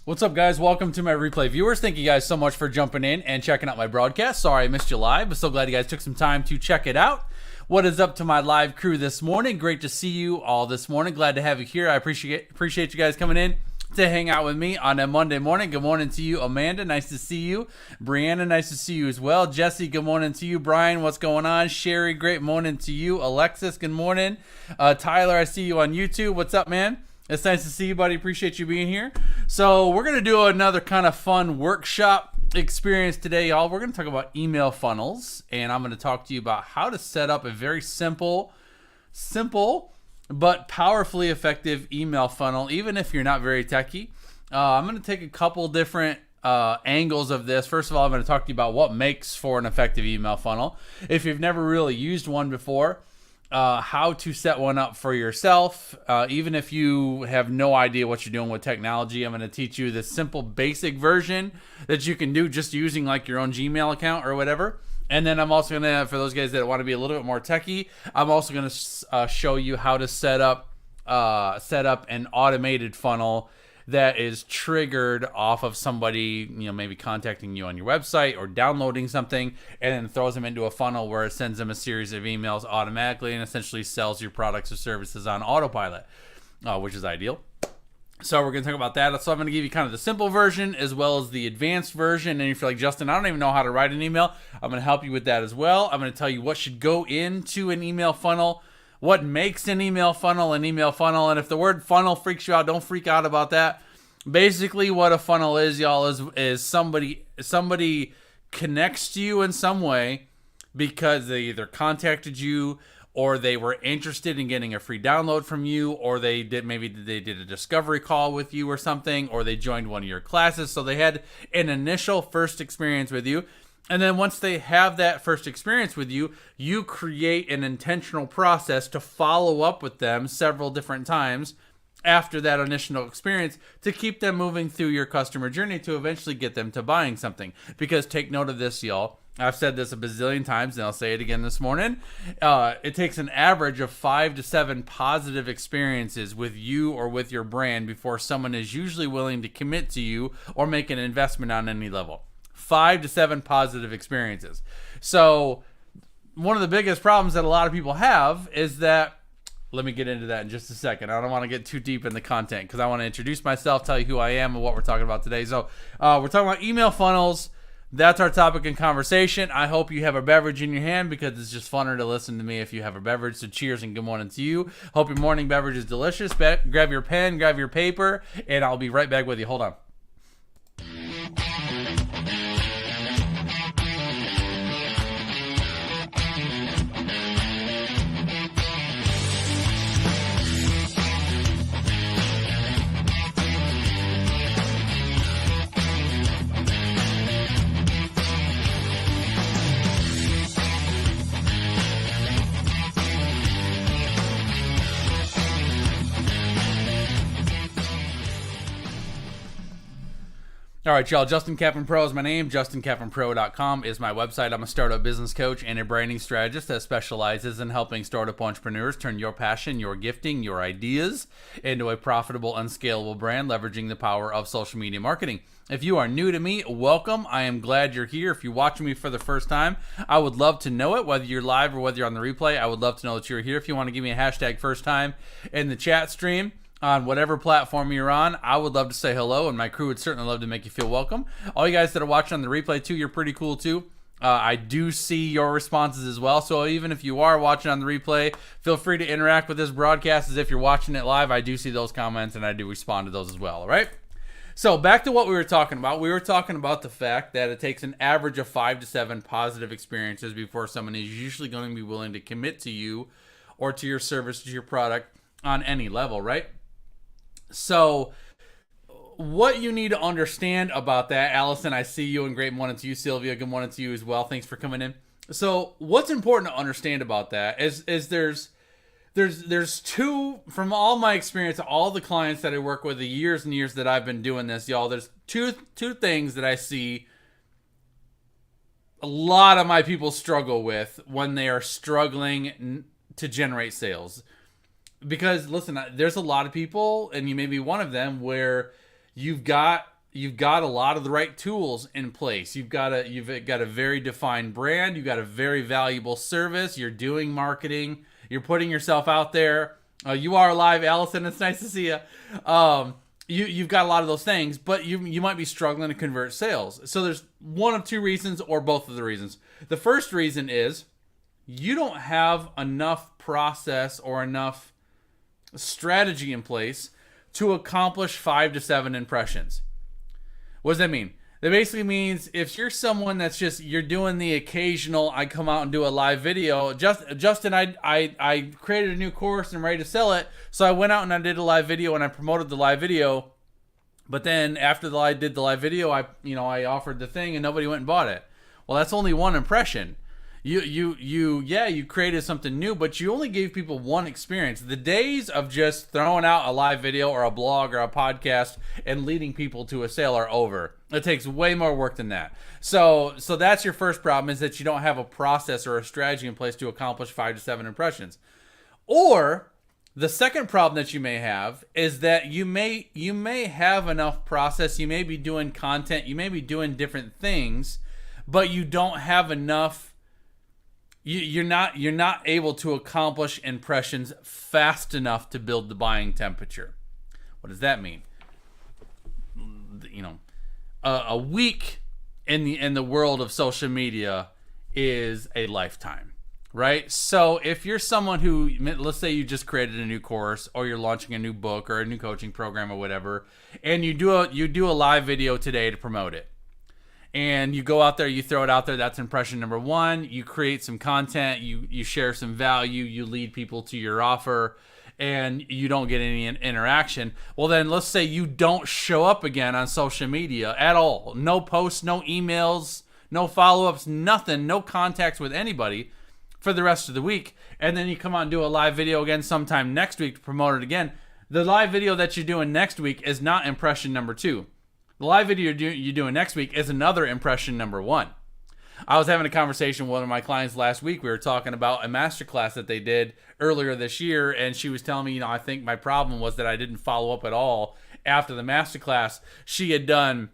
What's up, guys? Welcome to my replay viewers. Thank you guys so much for jumping in and checking out my broadcast. Sorry I missed you live, but so glad you guys took some time to check it out. What is up to my live crew this morning? Great to see you all this morning. Glad to have you here. I appreciate you guys coming in to hang out with me on a Monday morning. Good morning to you, Amanda. Nice to see you. Brianna, nice to see you as well. Jesse, good morning to you. Brian, what's going on? Sherry, great morning to you. Alexis, good morning. Tyler, I see you on YouTube. What's up, man? It's nice to see you, buddy. Appreciate you being here. So we're going to do another kind of fun workshop experience today, y'all. We're going to talk about email funnels, and I'm going to talk to you about how to set up a very simple, but powerfully effective email funnel, even if you're not very techy. I'm going to take a couple different angles of this. First of all, I'm going to talk to you about what makes for an effective email funnel. If you've never really used one before, how to set one up for yourself. Even if you have no idea what you're doing with technology, I'm going to teach you the simple basic version that you can do just using like your own Gmail account or whatever. And then I'm also going to, for those guys that want to be a little bit more techie, I'm also going to show you how to set up an automated funnel that is triggered off of somebody, maybe contacting you on your website or downloading something, and then throws them into a funnel where it sends them a series of emails automatically and essentially sells your products or services on autopilot, which is ideal. So we're going to talk about that. So I'm going to give you kind of the simple version as well as the advanced version. And if you're like, Justin, I don't even know how to write an email, I'm going to help you with that as well. I'm going to tell you what should go into an email funnel, what makes an email funnel an email funnel. And if the word funnel freaks you out, don't freak out about that. Basically, what a funnel is, y'all, is somebody connects to you in some way because they either contacted you or they were interested in getting a free download from you, or they did a discovery call with you or something, or they joined one of your classes. So they had an initial first experience with you. And then once they have that first experience with you, you create an intentional process to follow up with them several different times after that initial experience to keep them moving through your customer journey to eventually get them to buying something. Because take note of this, y'all. I've said this a bazillion times, and I'll say it again this morning. It takes an average of 5 to 7 positive experiences with you or with your brand before someone is usually willing to commit to you or make an investment on any level. 5 to 7 positive experiences. So one of the biggest problems that a lot of people have is that, let me get into that in just a second. I don't want to get too deep in the content because I want to introduce myself, tell you who I am and what we're talking about today. So we're talking about email funnels. That's our topic in conversation. I hope you have a beverage in your hand because it's just funner to listen to me if you have a beverage. So cheers and good morning to you. Hope your morning beverage is delicious. Grab your pen, grab your paper, and I'll be right back with you. Hold on. All right, y'all. Justin Kaplan Pro is my name. JustinKaplanPro.com is my website. I'm a startup business coach and a branding strategist that specializes in helping startup entrepreneurs turn your passion, your gifting, your ideas into a profitable and scalable brand, leveraging the power of social media marketing. If you are new to me, welcome. I am glad you're here. If you're watching me for the first time, I would love to know it, whether you're live or whether you're on the replay. I would love to know that you're here. If you want to give me a hashtag first time in the chat stream, on whatever platform you're on, I would love to say hello, and my crew would certainly love to make you feel welcome. All you guys that are watching on the replay too, you're pretty cool too. I do see your responses as well, so even if you are watching on the replay, feel free to interact with this broadcast as if you're watching it live. I do see those comments, and I do respond to those as well, all right? So back to what we were talking about. We were talking about the fact that it takes an average of 5 to 7 positive experiences before someone is usually going to be willing to commit to you or to your service, to your product on any level, right? So what you need to understand about that, Allison, I see you, and great morning to you. Sylvia, good morning to you as well. Thanks for coming in. So what's important to understand about that is there's two, from all my experience, all the clients that I work with, the years and years that I've been doing this, y'all, there's two things that I see a lot of my people struggle with when they are struggling to generate sales. Because listen, there's a lot of people, and you may be one of them, where you've got you've got a lot of the right tools in place. You've got a very defined brand. You've got a very valuable service. You're doing marketing. You're putting yourself out there. You are live, Allison. It's nice to see you. You've got a lot of those things, but you might be struggling to convert sales. So there's one of two reasons, or both of the reasons. The first reason is you don't have enough process or enough strategy in place to accomplish 5 to 7 impressions. What does that mean? That basically means if you're someone that's just, you're doing the occasional, I come out and do a live video. Justin, I created a new course and I'm ready to sell it. So I went out and I did a live video and I promoted the live video. But then after I did the live video, I offered the thing and nobody went and bought it. Well, that's only one impression. You created something new, but you only gave people one experience. The days of just throwing out a live video or a blog or a podcast and leading people to a sale are over. It takes way more work than that. So that's your first problem, is that you don't have a process or a strategy in place to accomplish 5 to 7 impressions. Or the second problem that you may have is that you may have enough process, you may be doing content, you may be doing different things, but you don't have enough. You're not able to accomplish impressions fast enough to build the buying temperature. What does that mean? A week in the world of social media is a lifetime, right? So if you're someone who, let's say you just created a new course, or you're launching a new book or a new coaching program or whatever, and you do a live video today to promote it. And you go out there, you throw it out there, that's impression number 1. You create some content, you share some value, you lead people to your offer, and you don't get any interaction. Well, then let's say you don't show up again on social media at all. No posts, no emails, no follow-ups, nothing, no contacts with anybody for the rest of the week. And then you come out and do a live video again sometime next week to promote it again. The live video that you're doing next week is not impression number 2. The live video you're doing next week is another impression number 1. I was having a conversation with one of my clients last week. We were talking about a masterclass that they did earlier this year, and she was telling me, I think my problem was that I didn't follow up at all after the masterclass. She had done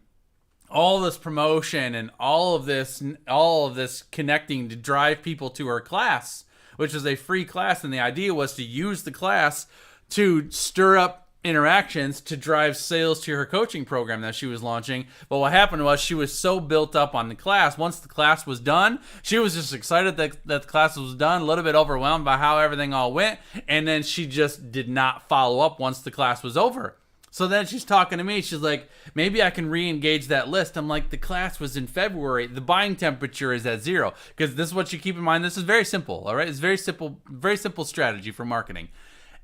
all this promotion and all of this connecting to drive people to her class, which is a free class, and the idea was to use the class to stir up interactions to drive sales to her coaching program that she was launching. But what happened was she was so built up on the class. Once the class was done, she was just excited that the class was done, a little bit overwhelmed by how everything all went, and then she just did not follow up once the class was over. So then she's talking to me. She's like, maybe I can re-engage that list. I'm like, the class was in February. The buying temperature is at 0. Because this is what you keep in mind. This is very simple, all right? It's very simple strategy for marketing.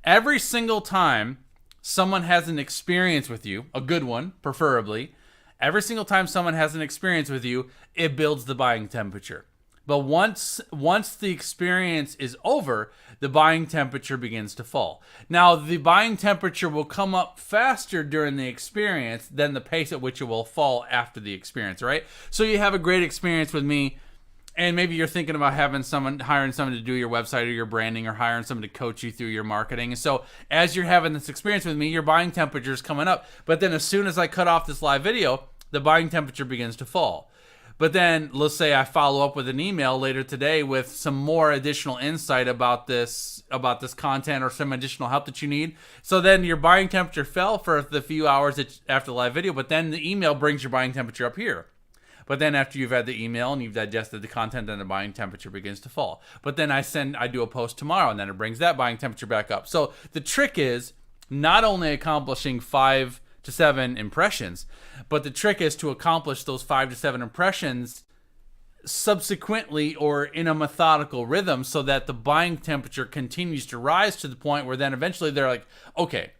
Every single time someone has an experience with you, a good one, preferably, every single time someone has an experience with you, it builds the buying temperature. But once the experience is over, the buying temperature begins to fall. Now, the buying temperature will come up faster during the experience than the pace at which it will fall after the experience, right? So you have a great experience with me, and maybe you're thinking about hiring someone to do your website or your branding, or hiring someone to coach you through your marketing. And so as you're having this experience with me, your buying temperature is coming up. But then as soon as I cut off this live video, the buying temperature begins to fall. But then let's say I follow up with an email later today with some more additional insight about this content or some additional help that you need. So then your buying temperature fell for the few hours after the live video, but then the email brings your buying temperature up here. But then after you've had the email and you've digested the content, then the buying temperature begins to fall. But then I do a post tomorrow, and then it brings that buying temperature back up. So the trick is not only accomplishing 5 to 7 impressions, but the trick is to accomplish those 5 to 7 impressions subsequently or in a methodical rhythm, so that the buying temperature continues to rise to the point where then eventually they're like, okay,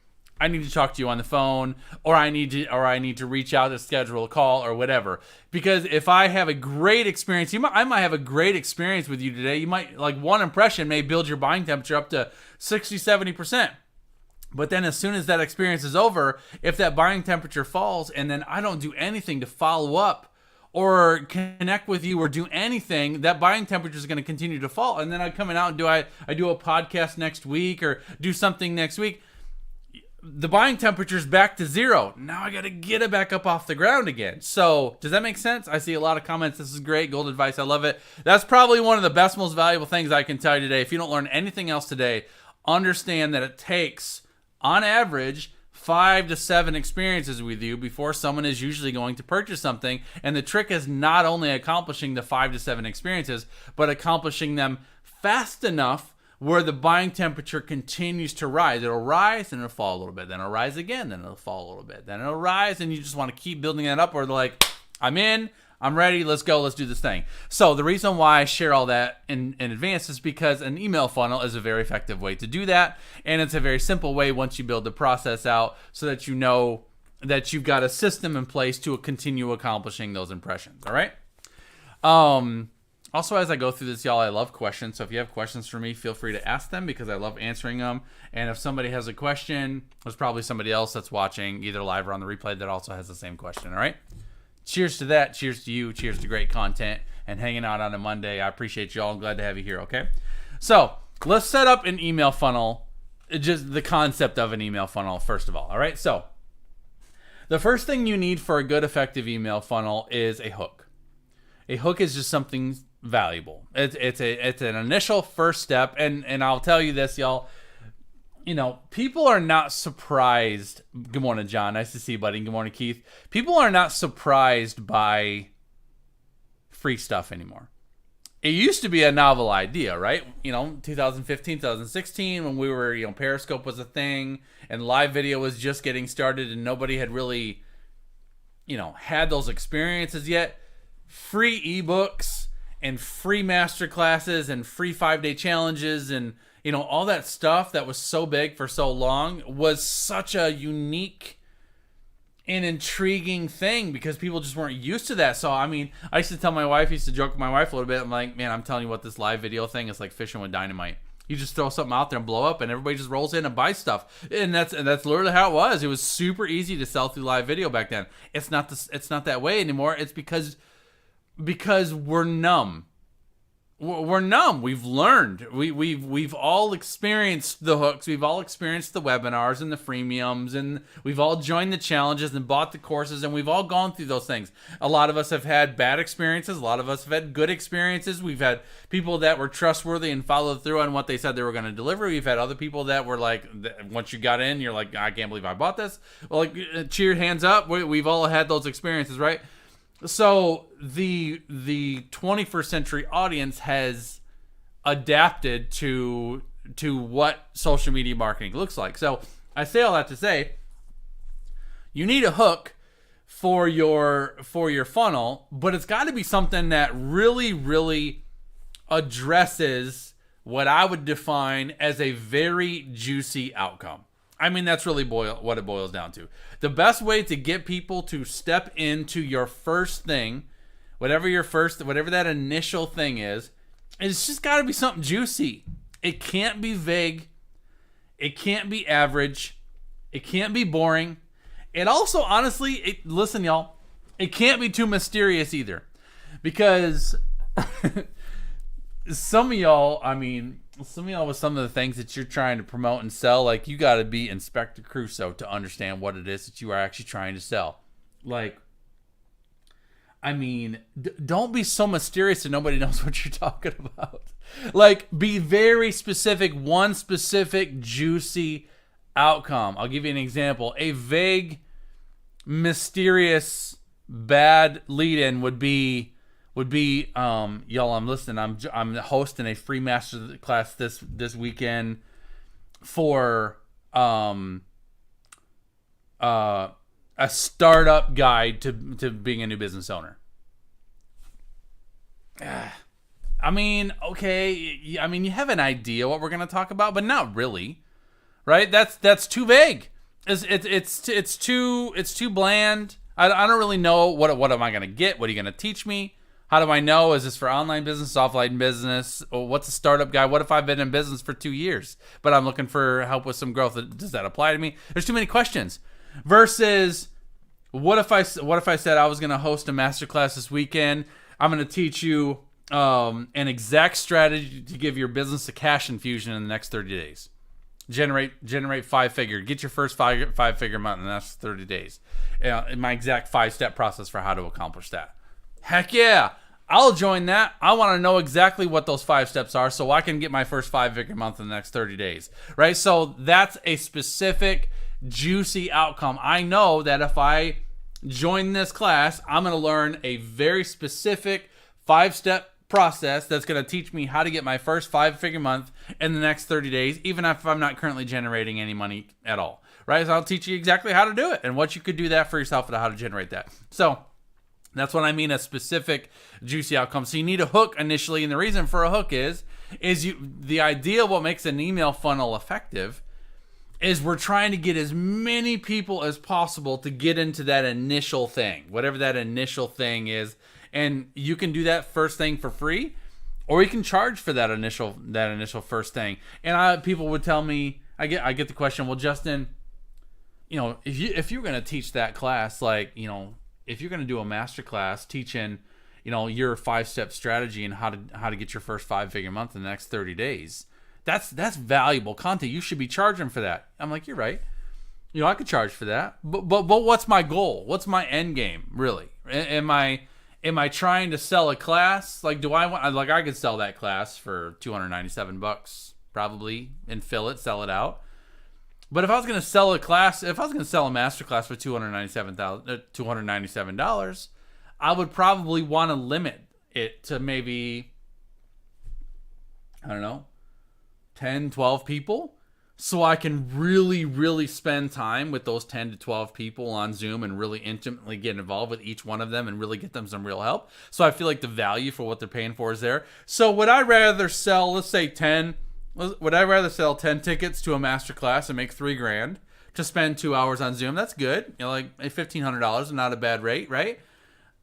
I need to talk to you on the phone, or I need to reach out to schedule a call or whatever. Because if I have a great experience, I might have a great experience with you today. You might, like, one impression may build your buying temperature up to 60, 70%. But then as soon as that experience is over, if that buying temperature falls and then I don't do anything to follow up or connect with you or do anything, that buying temperature is going to continue to fall. And then I come out and I do a podcast next week or do something next week. the buying temperature's back to 0. Now I got to get it back up off the ground again. So does that make sense? I see a lot of comments. This is great. Gold advice. I love it. That's probably one of the best, most valuable things I can tell you today. If you don't learn anything else today, understand that it takes, on average, 5 to 7 experiences with you before someone is usually going to purchase something. And the trick is not only accomplishing the 5 to 7 experiences, but accomplishing them fast enough where the buying temperature continues to rise. It'll rise and it'll fall a little bit. Then it'll rise again. Then it'll fall a little bit. Then it'll rise, and you just want to keep building that up, or they're like, I'm in, I'm ready, let's go, let's do this thing. So the reason why I share all that in advance is because an email funnel is a very effective way to do that. And it's a very simple way once you build the process out so that you know that you've got a system in place to continue accomplishing those impressions. All right? Also, as I go through this, y'all, I love questions. So if you have questions for me, feel free to ask them because I love answering them. And if somebody has a question, there's probably somebody else that's watching either live or on the replay that also has the same question. All right? Cheers to that. Cheers to you. Cheers to great content and hanging out on a Monday. I appreciate y'all. I'm glad to have you here, okay? So let's set up an email funnel, just the concept of an email funnel, first of all right? So the first thing you need for a good, effective email funnel is a hook. A hook is just something valuable. It's an initial first step, and I'll tell you this, y'all. You know, people are not surprised. Good morning, John. Nice to see you, buddy. Good morning, Keith. People are not surprised by free stuff anymore. It used to be a novel idea, right? 2015, 2016, when we were, Periscope was a thing and live video was just getting started and nobody had really, had those experiences yet. Free ebooks and free masterclasses and free 5-day challenges and all that stuff that was so big for so long was such a unique and intriguing thing because people just weren't used to that. So, I used to tell my wife, I used to joke with my wife a little bit. I'm like, man, I'm telling you what, this live video thing is like fishing with dynamite. You just throw something out there and blow up and everybody just rolls in and buys stuff. And that's literally how it was. It was super easy to sell through live video back then. It's not that way anymore. It's because we're numb. We're numb. We've learned. We've all experienced the hooks. We've all experienced the webinars and the freemiums, and we've all joined the challenges and bought the courses, and we've all gone through those things. A lot of us have had bad experiences. A lot of us have had good experiences. We've had people that were trustworthy and followed through on what they said they were going to deliver. We've had other people that were like, once you got in, you're like, I can't believe I bought this. Well, cheer, hands up. We've all had those experiences, right? So the 21st century audience has adapted to what social media marketing looks like. So I say all that to say, you need a hook for your funnel, but it's got to be something that really, really addresses what I would define as a very juicy outcome. That's really what it boils down to. The best way to get people to step into your first thing, whatever that initial thing is, it's just got to be something juicy. It can't be vague. It can't be average. It can't be boring. It also, honestly, listen, y'all, it can't be too mysterious either. Because some of y'all with some of the things that you're trying to promote and sell, like you got to be Inspector Crusoe to understand what it is that you are actually trying to sell. Don't be so mysterious that nobody knows what you're talking about. Be very specific, one specific juicy outcome. I'll give you an example. A vague, mysterious, bad lead-in would be y'all, I'm listening. I'm hosting a free master class this weekend for a startup guide to being a new business owner. Okay, you have an idea what we're gonna talk about, but not really, right? That's too vague. It's too bland. I don't really know what am I gonna get? What are you gonna teach me? How do I know? Is this for online business, offline business? Or what's a startup guy? What if I've been in business for 2 years, but I'm looking for help with some growth? Does that apply to me? There's too many questions. Versus, what if I said I was going to host a masterclass this weekend? I'm going to teach you an exact strategy to give your business a cash infusion in the next 30 days. generate five-figure, get your first five-figure month in the next 30 days. My exact 5-step process for how to accomplish that. Heck yeah, I'll join that. I want to know exactly what those 5 steps are so I can get my first 5-figure month in the next 30 days, right? So that's a specific, juicy outcome. I know that if I join this class, I'm going to learn a very specific 5-step process that's going to teach me how to get my first 5-figure month in the next 30 days, even if I'm not currently generating any money at all, right? So I'll teach you exactly how to do it and what you could do that for yourself and how to generate that. So that's what I mean, a specific juicy outcome. So you need a hook initially, and the reason for a hook is the idea of what makes an email funnel effective is we're trying to get as many people as possible to get into that initial thing, whatever that initial thing is. And you can do that first thing for free, or you can charge for that initial first thing. And people would tell me, I get the question, well, Justin, if you're going to teach that class, like, if you're going to do a master class teaching, your 5-step strategy and how to get your first 5-figure month in the next 30 days, that's valuable content. You should be charging for that. I'm like, you're right. I could charge for that. But what's my goal? What's my end game, really? Am I trying to sell a class? Like, I could sell that class for $297 probably and sell it out. But if I was going to sell a class, if I was going to sell a master class for $297, I would probably want to limit it to maybe, I don't know, 10, 12 people, so I can really, really spend time with those 10 to 12 people on Zoom and really intimately get involved with each one of them and really get them some real help. So I feel like the value for what they're paying for is there. So would I rather sell, let's say 10 tickets to a master class and make $3,000 to spend 2 hours on Zoom? That's good. Like $1,500 is not a bad rate, right?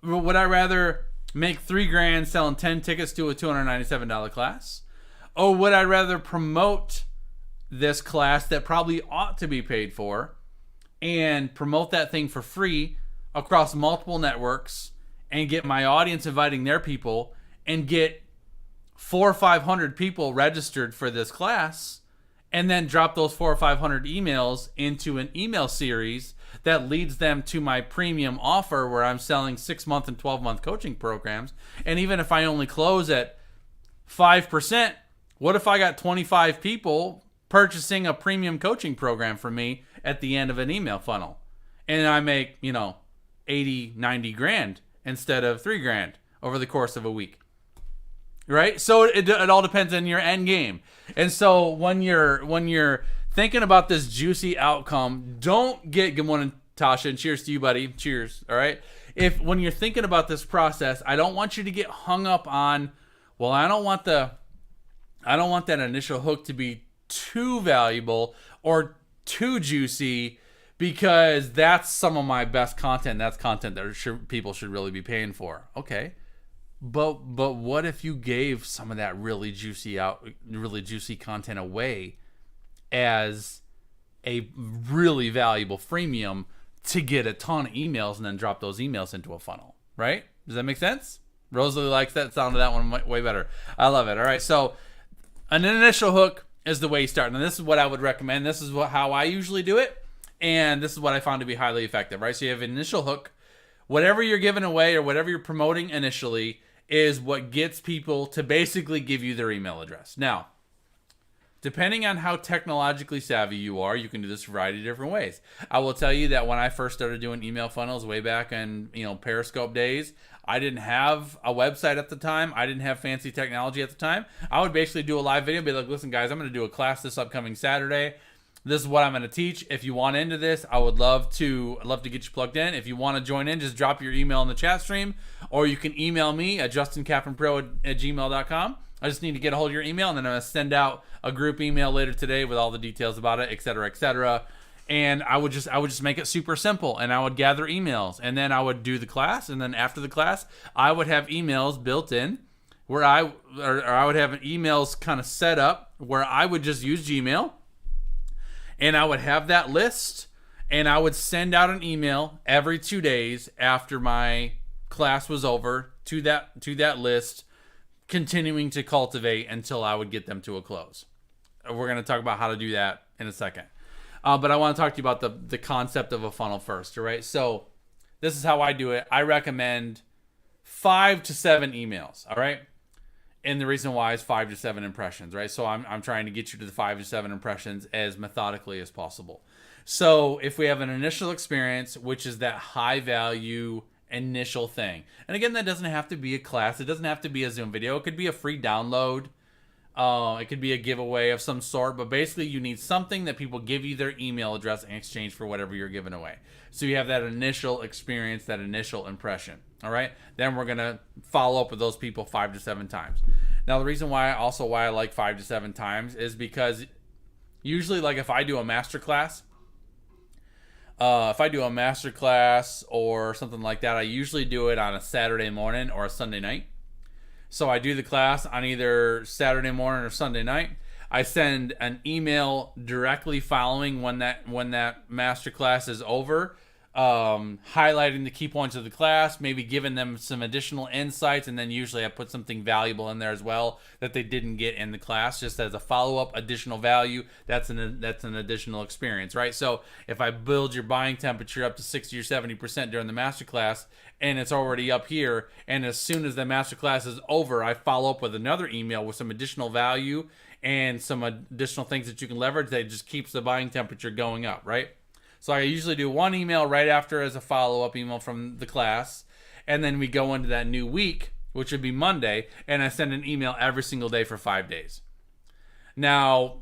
Would I rather make $3,000 selling 10 tickets to a $297 class? Or would I rather promote this class that probably ought to be paid for and promote that thing for free across multiple networks and get my audience inviting their people and get 400 or 500 people registered for this class, and then drop those 400 or 500 emails into an email series that leads them to my premium offer where I'm selling 6-month and 12-month coaching programs. And even if I only close at 5%, what if I got 25 people purchasing a premium coaching program from me at the end of an email funnel? And I make, 80, 90 grand instead of $3,000 over the course of a week. Right? So it all depends on your end game. And so when you're thinking about this juicy outcome, don't get, good morning, Tasha, and cheers to you, buddy. Cheers. All right. When you're thinking about this process, I don't want you to get hung up on, well, I don't want that initial hook to be too valuable or too juicy, because that's some of my best content. That's content that people should really be paying for. Okay. But what if you gave some of that really juicy content away as a really valuable freemium to get a ton of emails and then drop those emails into a funnel, right? Does that make sense? Rosalie likes that sound of that one way better. I love it. All right. So an initial hook is the way you start. And this is what I would recommend. This is how I usually do it. And this is what I found to be highly effective, right? So you have an initial hook. Whatever you're giving away or whatever you're promoting initially is what gets people to basically give you their email address. Now, depending on how technologically savvy you are, you can do this a variety of different ways. I will tell you that when I first started doing email funnels way back in Periscope days, I didn't have a website at the time. I didn't have fancy technology at the time. I would basically do a live video and be like, listen, guys, I'm going to do a class this upcoming Saturday. This is what I'm going to teach. If you want into this, I would love to get you plugged in. If you want to join in, just drop your email in the chat stream, or you can email me at justincapronpro@gmail.com. I just need to get a hold of your email, and then I'm going to send out a group email later today with all the details about it, et cetera, et cetera. And I would just make it super simple, and I would gather emails, and then I would do the class, and then after the class, I would have emails built in where I would have emails kind of set up where I would just use Gmail. And I would have that list, and I would send out an email every 2 days after my class was over to that list, continuing to cultivate until I would get them to a close. We're going to talk about how to do that in a second. But I want to talk to you about the concept of a funnel first, all right? So this is how I do it. I recommend 5 to 7 emails, all right? And the reason why is 5 to 7 impressions, right? So I'm trying to get you to the 5 to 7 impressions as methodically as possible. So if we have an initial experience, which is that high value initial thing. And again, that doesn't have to be a class. It doesn't have to be a Zoom video. It could be a free download. It could be a giveaway of some sort. But basically, you need something that people give you their email address in exchange for whatever you're giving away. So you have that initial experience, that initial impression. All right? Then we're going to follow up with those people 5 to 7 times. Now, the reason why I like 5 to 7 times is because usually, like if I do a masterclass, or something like that, I usually do it on a Saturday morning or a Sunday night. So I do the class on either Saturday morning or Sunday night. I send an email directly following when that masterclass is over, highlighting the key points of the class, maybe giving them some additional insights, and then usually I put something valuable in there as well that they didn't get in the class, just as a follow-up, additional value. That's an additional experience, right? So if I build your buying temperature up to 60 or 70% during the masterclass, and it's already up here, and as soon as the masterclass is over, I follow up with another email with some additional value and some additional things that you can leverage that just keeps the buying temperature going up, right? So I usually do one email right after as a follow-up email from the class, and then we go into that new week, which would be Monday, and I send an email every single day for 5 days. Now,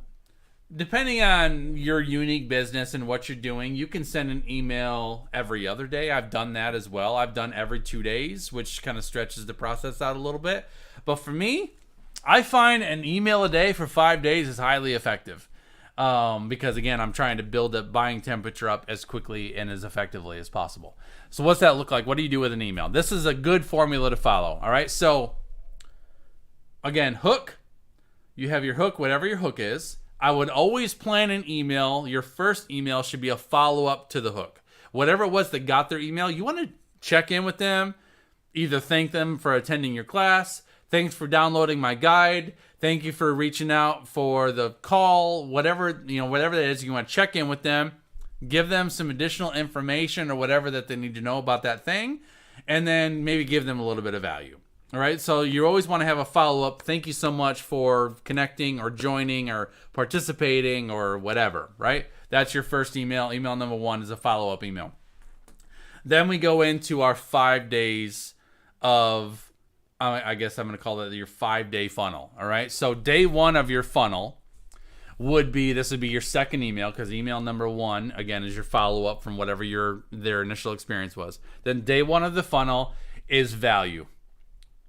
depending on your unique business and what you're doing, you can send an email every other day. I've done that as well. I've done every 2 days, which kind of stretches the process out a little bit. But for me, I find an email a day for 5 days is highly effective. Because again, I'm trying to build the buying temperature up as quickly and as effectively as possible. So what's that look like? What do you do with an email? This is a good formula to follow. All right. So again, hook, you have your hook, whatever your hook is. I would always plan an email. Your first email should be a follow-up to the hook. Whatever it was that got their email, you want to check in with them, either thank them for attending your class, thanks for downloading my guide, thank you for reaching out for the call, whatever that is. You want to check in with them, give them some additional information or whatever that they need to know about that thing, and then maybe give them a little bit of value. All right, so you always want to have a follow-up. Thank you so much for connecting or joining or participating or whatever, right? That's your first email. Email number 1 is a follow-up email. Then we go into our 5 days of, I guess I'm going to call it your 5-day funnel, all right? So day 1 of your funnel would be your second email, because email number 1, again, is your follow-up from whatever their initial experience was. Then day 1 of the funnel is value.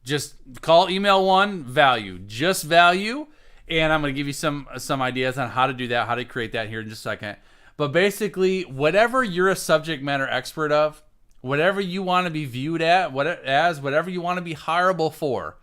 Just call email 1 value, just value, and I'm going to give you some ideas on how to do that, how to create that here in just a second. But basically, whatever you're a subject matter expert of, whatever you want to be viewed whatever you want to be hireable for,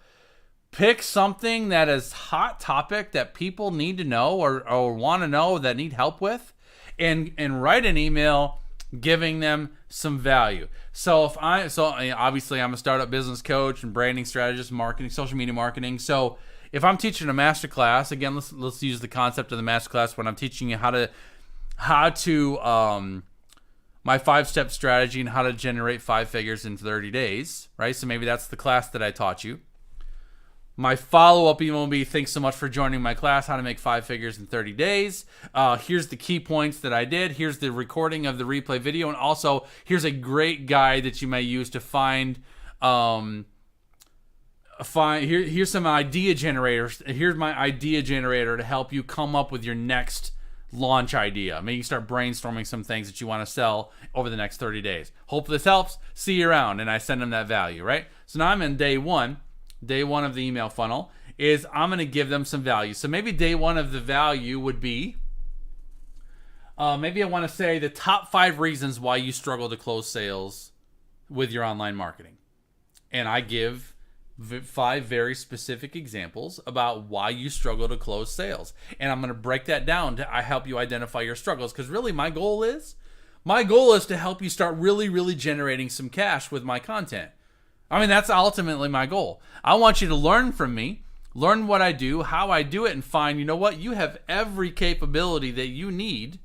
pick something that is hot topic that people need to know or want to know, that need help with, and write an email giving them some value. So obviously I'm a startup business coach and branding strategist, marketing, social media marketing. So if I'm teaching a masterclass, again, let's use the concept of the masterclass when I'm teaching you how to my 5-step strategy and how to generate 5 figures in 30 days, right? So maybe that's the class that I taught you. My follow-up email will be, thanks so much for joining my class, how to make 5 figures in 30 days. Here's the key points that I did. Here's the recording of the replay video. And also, here's a great guide that you may use to here's some idea generators. Here's my idea generator to help you come up with your next launch idea. Maybe you start brainstorming some things that you want to sell over the next 30 days. Hope this helps. See you around. And I send them that value, right? So now I'm in day 1. Day 1 of the email funnel is I'm going to give them some value. So maybe day 1 of the value would be, maybe I want to say the top 5 reasons why you struggle to close sales with your online marketing. And I give 5 very specific examples about why you struggle to close sales. And I'm going to break that down to help you identify your struggles. Because really my goal is to help you start really, really generating some cash with my content. I mean, that's ultimately my goal. I want you to learn from me, learn what I do, how I do it, and find, you know what, you have every capability that you need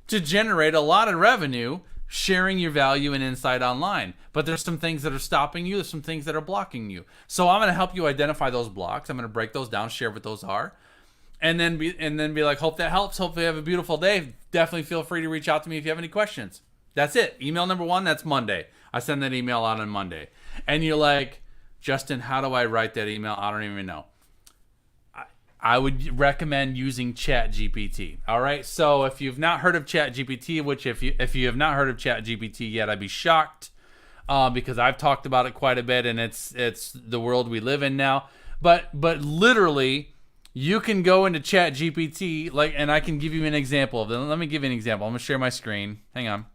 to generate a lot of revenue sharing your value and insight online. But there's some things that are stopping you. There's some things that are blocking you. So I'm going to help you identify those blocks. I'm going to break those down, share what those are, and then be like, hope that helps. Hopefully you have a beautiful day. Definitely feel free to reach out to me if you have any questions. That's it. Email number 1, that's Monday. I send that email out on Monday. And you're like, Justin, how do I write that email? I don't even know. I would recommend using ChatGPT. All right. So if you've not heard of ChatGPT, which if you have not heard of ChatGPT yet, I'd be shocked because I've talked about it quite a bit, and it's the world we live in now. But literally, you can go into ChatGPT, and I can give you an example of them. Let me give you an example. I'm gonna share my screen. Hang on.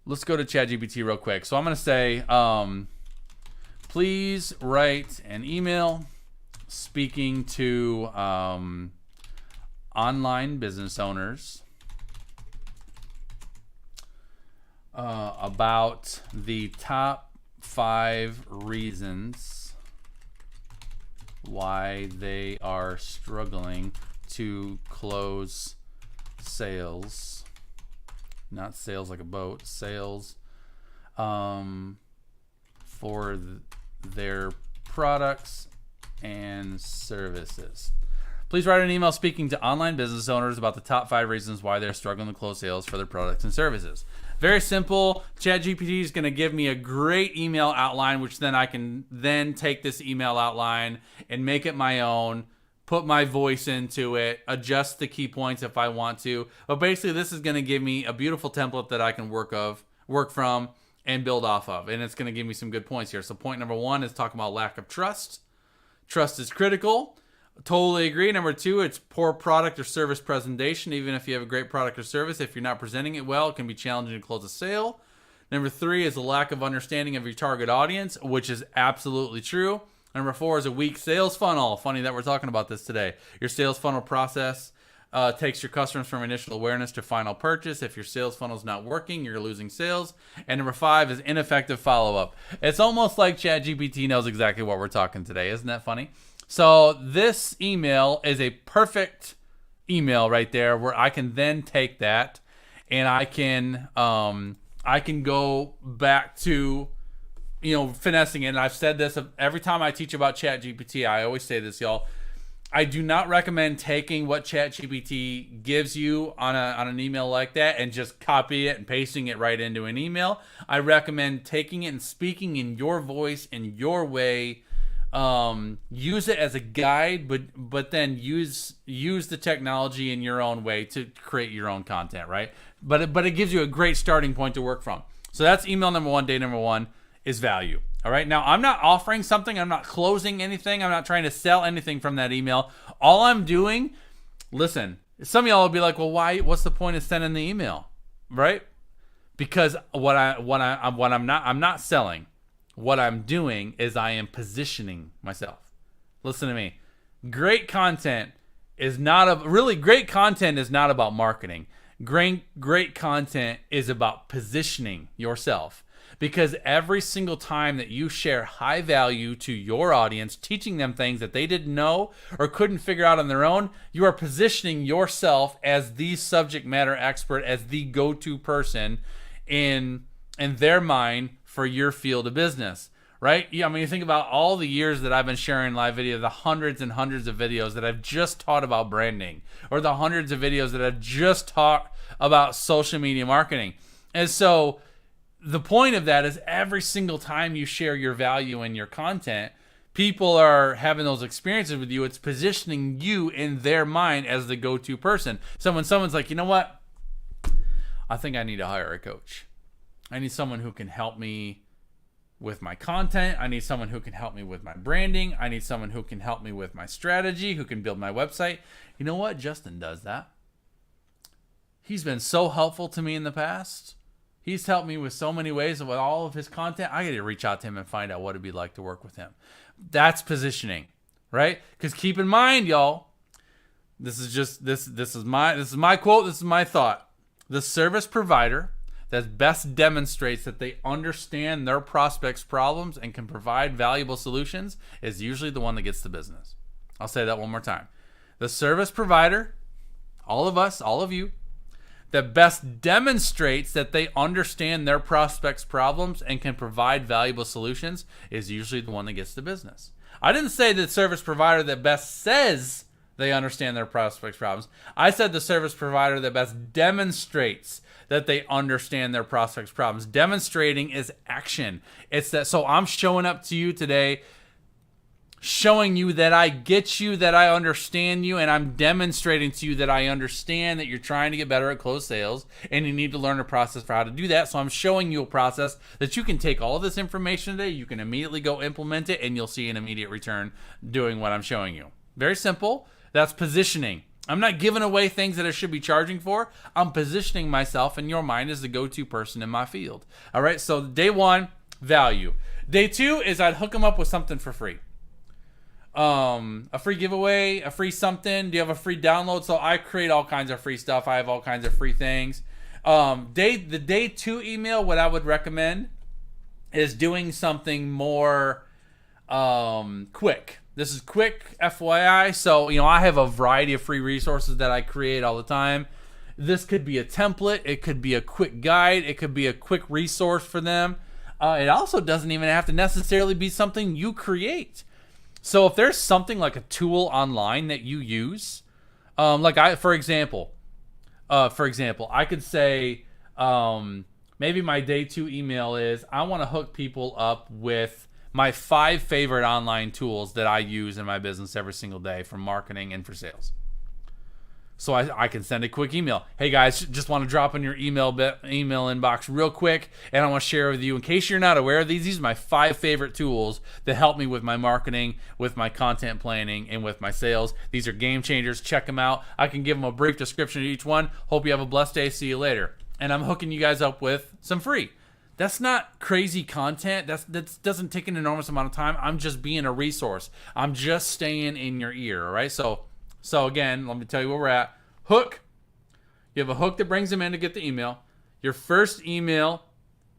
Let's go to ChatGPT real quick. So I'm gonna say, please write an email speaking to online business owners about the top 5 reasons why they are struggling to close sales. Not sales like a boat, sales for their products and services. Please write an email speaking to online business owners about the top 5 reasons why they're struggling to close sales for their products and services. Very simple. ChatGPT is going to give me a great email outline, which then I can then take this email outline and make it my own, put my voice into it, adjust the key points if I want to. But basically, this is going to give me a beautiful template that I can work from and build off of. And it's going to give me some good points here. So point number 1 is talking about lack of trust. Trust is critical. Totally agree. Number 2, it's poor product or service presentation. Even if you have a great product or service, if you're not presenting it well, it can be challenging to close a sale. Number 3 is a lack of understanding of your target audience, which is absolutely true. Number 4 is a weak sales funnel. Funny that we're talking about this today. Your sales funnel process takes your customers from initial awareness to final purchase. If your sales funnel is not working, you're losing sales. And number 5 is ineffective follow-up. It's almost like ChatGPT knows exactly what we're talking today. Isn't that funny? So this email is a perfect email right there, where I can then take that and I can go back to, finessing it. And I've said this every time I teach about ChatGPT. I always say this, y'all. I do not recommend taking what ChatGPT gives you on an email like that and just copy it and pasting it right into an email. I recommend taking it and speaking in your voice, in your way. Use it as a guide, but then use the technology in your own way to create your own content, right? But it gives you a great starting point to work from. So that's email number 1, day number 1 is value. All right. Now, I'm not offering something. I'm not closing anything. I'm not trying to sell anything from that email. All I'm doing, listen, some of y'all will be like, well, why? What's the point of sending the email? Right? Because I'm not selling. What I'm doing is I am positioning myself. Listen to me. Great content is not about marketing. Great content is about positioning yourself. Because every single time that you share high value to your audience, teaching them things that they didn't know or couldn't figure out on their own, you are positioning yourself as the subject matter expert, as the go-to person in their mind for your field of business, right? Yeah, I mean, you think about all the years that I've been sharing live video, the hundreds and hundreds of videos that I've just taught about branding, or the hundreds of videos that I've just taught about social media marketing. And so the point of that is every single time you share your value in your content, people are having those experiences with you. It's positioning you in their mind as the go-to person. So when someone's like, you know what? I think I need to hire a coach. I need someone who can help me with my content. I need someone who can help me with my branding. I need someone who can help me with my strategy, who can build my website. You know what? Justin does that. He's been so helpful to me in the past. He's helped me with so many ways with all of his content. I got to reach out to him and find out what it'd be like to work with him. That's positioning, right? Because keep in mind, y'all, this is my quote. This is my thought. The service provider that best demonstrates that they understand their prospects' problems and can provide valuable solutions is usually the one that gets the business. I'll say that one more time. The service provider, all of us, all of you, that best demonstrates that they understand their prospects' problems and can provide valuable solutions is usually the one that gets the business. I didn't say the service provider that best says they understand their prospects' problems. I said the service provider that best demonstrates that they understand their prospects' problems. Demonstrating is action. It's that. So I'm showing up to you today, showing you that I get you, that I understand you, and I'm demonstrating to you that I understand that you're trying to get better at closed sales and you need to learn a process for how to do that. So I'm showing you a process that you can take all this information today, you can immediately go implement it, and you'll see an immediate return doing what I'm showing you. Very simple. That's positioning. I'm not giving away things that I should be charging for. I'm positioning myself in your mind as the go-to person in my field. All right, so day one, value. Day two is I'd hook them up with something for free. A free giveaway, a free something. Do you have a free download? So I create all kinds of free stuff. I have all kinds of free things. The day two email, what I would recommend is doing something more quick. This is quick, FYI. So, I have a variety of free resources that I create all the time. This could be a template. It could be a quick guide. It could be a quick resource for them. It also doesn't even have to necessarily be something you create. So if there's something like a tool online that you use, for example, I could say maybe my day two email is I want to hook people up with my 5 favorite online tools that I use in my business every single day for marketing and for sales. So I can send a quick email. Hey guys, just want to drop in your email inbox real quick, and I want to share with you, in case you're not aware of these are my 5 favorite tools that help me with my marketing, with my content planning, and with my sales. These are game changers. Check them out. I can give them a brief description of each one. Hope you have a blessed day. See you later. And I'm hooking you guys up with some free. That's not crazy content. That doesn't take an enormous amount of time. I'm just being a resource. I'm just staying in your ear, all right? So again, let me tell you where we're at. Hook. You have a hook that brings them in to get the email. Your first email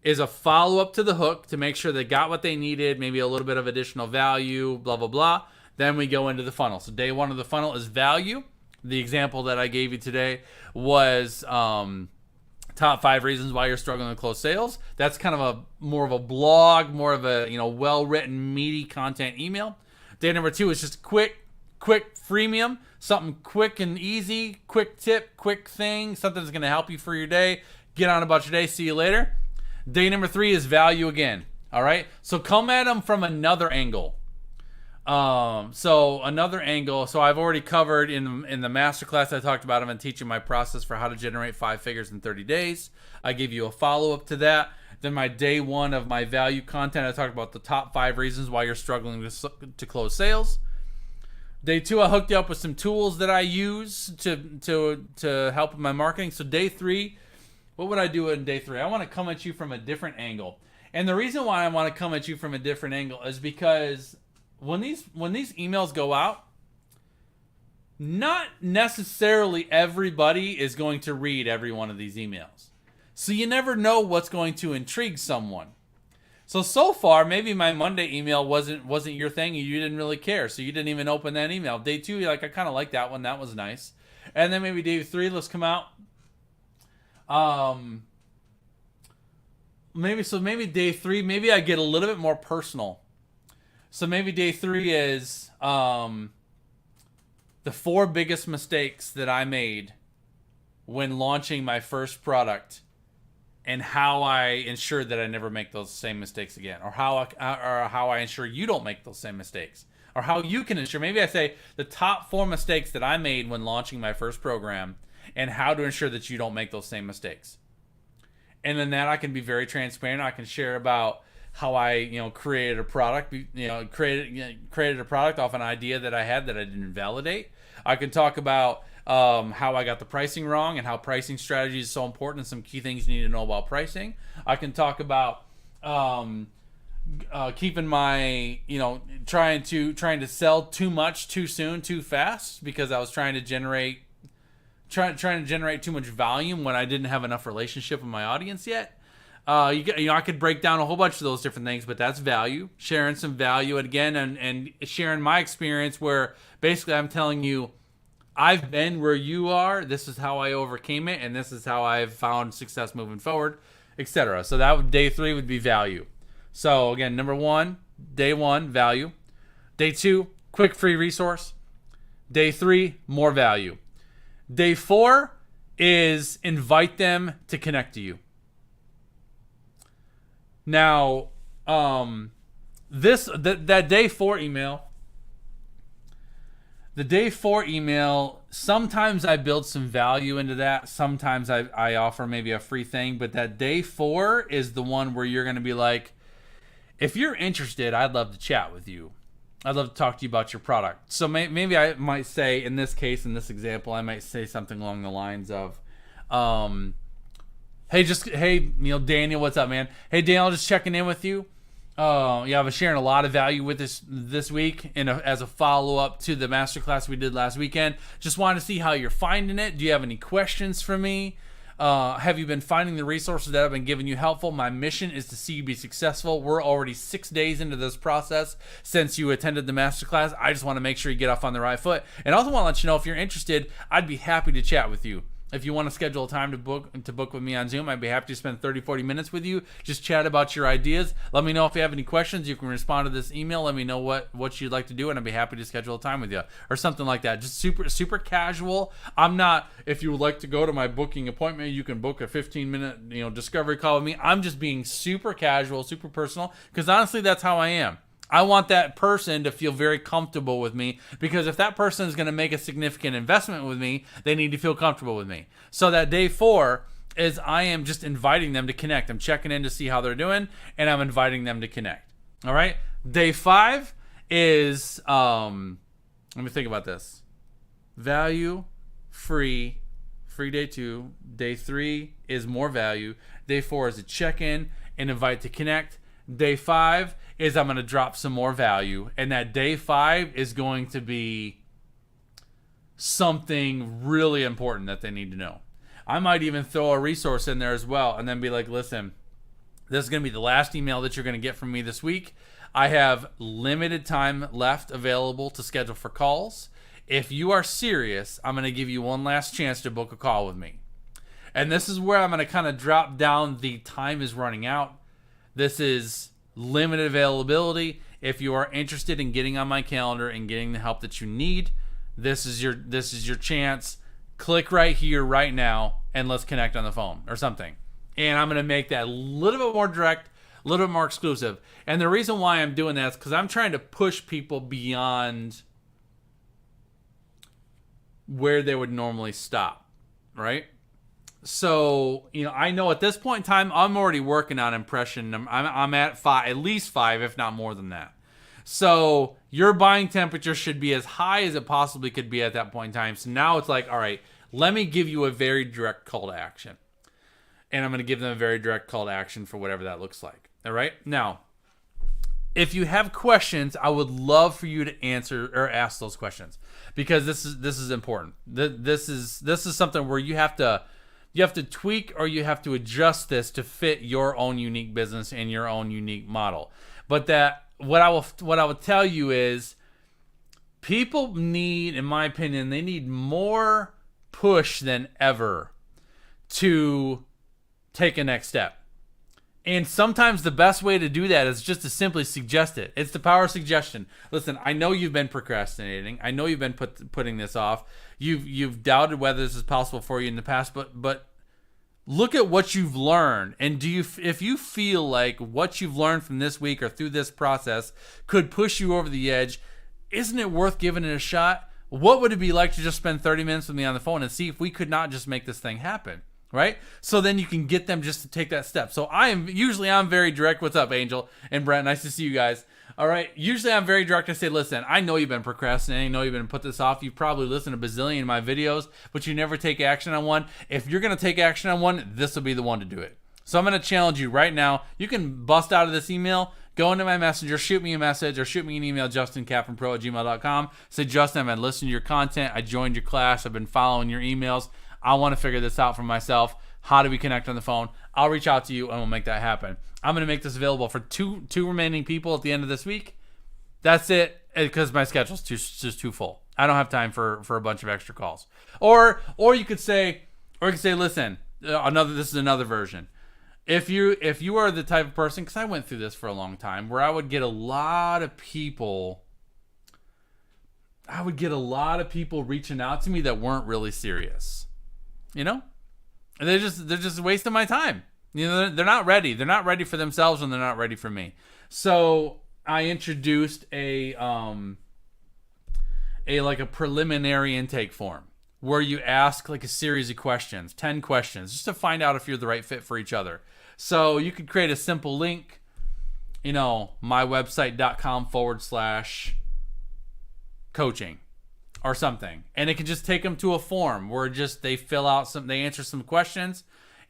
is a follow-up to the hook to make sure they got what they needed, maybe a little bit of additional value, blah, blah, blah. Then we go into the funnel. So day one of the funnel is value. The example that I gave you today was top 5 reasons why you're struggling to close sales. That's kind of more of a blog, more of a well-written, meaty content email. Day number 2 is just quick freemium, something quick and easy, quick tip, quick thing, something that's going to help you for your day. Get on about your day. See you later. Day number 3 is value again. All right. So come at them from another angle. So I've already covered in the masterclass I talked about. I'm teaching my process for how to generate 5 figures in 30 days. I gave you a follow-up to that. Then my day 1 of my value content, I talked about the top 5 reasons why you're struggling to close sales. Day 2, I hooked you up with some tools that I use to help with my marketing. So day 3, what would I do in day 3? I want to come at you from a different angle. And the reason why I want to come at you from a different angle is because when these emails go out, not necessarily everybody is going to read every one of these emails. So you never know what's going to intrigue someone. So far, maybe my Monday email wasn't your thing, and you didn't really care, so you didn't even open that email. Day 2, you're like, I kind of like that one. That was nice. And then maybe day 3, let's come out. Maybe day 3, maybe I get a little bit more personal. So maybe day 3 is the 4 biggest mistakes that I made when launching my first product, and how I ensured that I never make those same mistakes again, or how I ensure you don't make those same mistakes, or how you can ensure. Maybe I say the top 4 mistakes that I made when launching my first program, and how to ensure that you don't make those same mistakes. And then that I can be very transparent. I can share about how I, created a product, created a product off an idea that I had that I didn't validate. I can talk about how I got the pricing wrong and how pricing strategy is so important and some key things you need to know about pricing. I can talk about keeping my, trying to sell too much, too soon, too fast, because I was trying to generate trying to generate too much volume when I didn't have enough relationship with my audience yet. I could break down a whole bunch of those different things, but that's value, sharing some value again, and sharing my experience where basically I'm telling you, I've been where you are. This is how I overcame it, and this is how I've found success moving forward, etc. So day 3 would be value. So again, number 1, day 1, value. Day 2, quick free resource. Day 3, more value. Day 4 is invite them to connect to you. Now, that day 4 email, the day 4 email, sometimes I build some value into that. Sometimes I offer maybe a free thing, but that day 4 is the one where you're going to be like, if you're interested, I'd love to chat with you. I'd love to talk to you about your product. So maybe I might say, in this case, in this example, I might say something along the lines of, hey, Daniel, what's up, man? Hey, Daniel, just checking in with you. I was sharing a lot of value with this week as a follow-up to the masterclass we did last weekend. Just wanted to see how you're finding it. Do you have any questions for me? Have you been finding the resources that have been giving you helpful? My mission is to see you be successful. We're already 6 days into this process since you attended the masterclass. I just want to make sure you get off on the right foot. And I also want to let you know, if you're interested, I'd be happy to chat with you. If you want to schedule a time to book with me on Zoom, I'd be happy to spend 30-40 minutes with you. Just chat about your ideas. Let me know if you have any questions. You can respond to this email. Let me know what you'd like to do, and I'd be happy to schedule a time with you or something like that. Just super casual. I'm not, if you would like to go to my booking appointment, you can book a 15-minute discovery call with me. I'm just being super casual, super personal, because honestly, that's how I am. I want that person to feel very comfortable with me, because if that person is going to make a significant investment with me, they need to feel comfortable with me. So that day 4 is I am just inviting them to connect. I'm checking in to see how they're doing, and I'm inviting them to connect. All right. Day 5 is, let me think about this. Value, free day 2. Day 3 is more value. Day 4 is a check-in and invite to connect. Day 5 is I'm going to drop some more value, and that day 5 is going to be something really important that they need to know. I might even throw a resource in there as well, and then be like, listen, this is going to be the last email that you're going to get from me this week. I have limited time left available to schedule for calls. If you are serious, I'm going to give you one last chance to book a call with me. And this is where I'm going to kind of drop down the time is running out. This is limited availability. If you are interested in getting on my calendar and getting the help that you need, this is your chance. Click right here, right now, and let's connect on the phone or something. And I'm going to make that a little bit more direct, a little bit more exclusive. And the reason why I'm doing that is because I'm trying to push people beyond where they would normally stop, right? So, I know at this point in time, I'm already working on impression. I'm at 5, at least 5, if not more than that. So your buying temperature should be as high as it possibly could be at that point in time. So now it's like, all right, let me give you a very direct call to action. And I'm going to give them a very direct call to action for whatever that looks like. All right. Now, if you have questions, I would love for you to answer or ask those questions, because this is important. This is something where you have to tweak, or you have to adjust this to fit your own unique business and your own unique model. But what I will tell you is, people need, in my opinion, they need more push than ever to take a next step. And sometimes the best way to do that is just to simply suggest it. It's the power of suggestion. Listen, I know you've been procrastinating. I know you've been putting this off. You've doubted whether this is possible for you in the past, but look at what you've learned. And if you feel like what you've learned from this week or through this process could push you over the edge, isn't it worth giving it a shot? What would it be like to just spend 30 minutes with me on the phone and see if we could not just make this thing happen? Right? So then you can get them just to take that step. So I'm very direct. What's up, Angel and Brent? Nice to see you guys. All right. Usually I'm very direct. I say, listen, I know you've been procrastinating. I know you've been put this off. You've probably listened to a bazillion of my videos, but you never take action on one. If you're going to take action on one, this will be the one to do it. So I'm going to challenge you right now. You can bust out of this email. go into my messenger, shoot me a message, or shoot me an email, justincapronpro@gmail.com. Say, Justin, I've been listening to your content. I joined your class. I've been following your emails. I want to figure this out for myself. How do we connect on the phone? I'll reach out to you and we'll make that happen. I'm going to make this available for two remaining people at the end of this week. That's it, because my schedule's just too full. I don't have time for a bunch of extra calls. Or you could say, listen, this is another version. If you are the type of person, because I went through this for a long time, where I would get a lot of people reaching out to me that weren't really serious. And they're just wasting my time. They're not ready. They're not ready for themselves, and they're not ready for me. So I introduced a preliminary intake form where you ask like a series of questions, 10 questions, just to find out if you're the right fit for each other. So you could create a simple link, mywebsite.com/coaching or something. And it can just take them to a form where they fill out they answer some questions,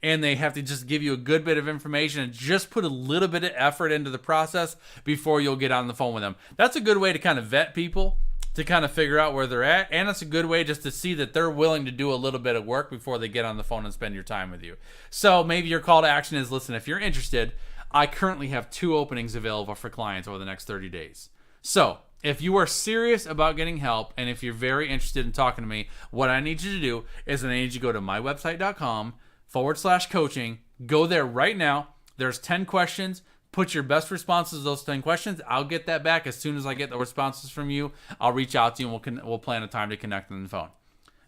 and they have to just give you a good bit of information and just put a little bit of effort into the process before you'll get on the phone with them. That's a good way to kind of vet people, to kind of figure out where they're at. And it's a good way just to see that they're willing to do a little bit of work before they get on the phone and spend your time with you. So maybe your call to action is, listen, if you're interested, I currently have 2 openings available for clients over the next 30 days. So if you are serious about getting help, and if you're very interested in talking to me, what I need you to do is I need you to go to mywebsite.com/coaching. Go there right now. There's 10 questions. Put your best responses to those 10 questions. I'll get that back as soon as I get the responses from you. I'll reach out to you, and we'll plan a time to connect on the phone.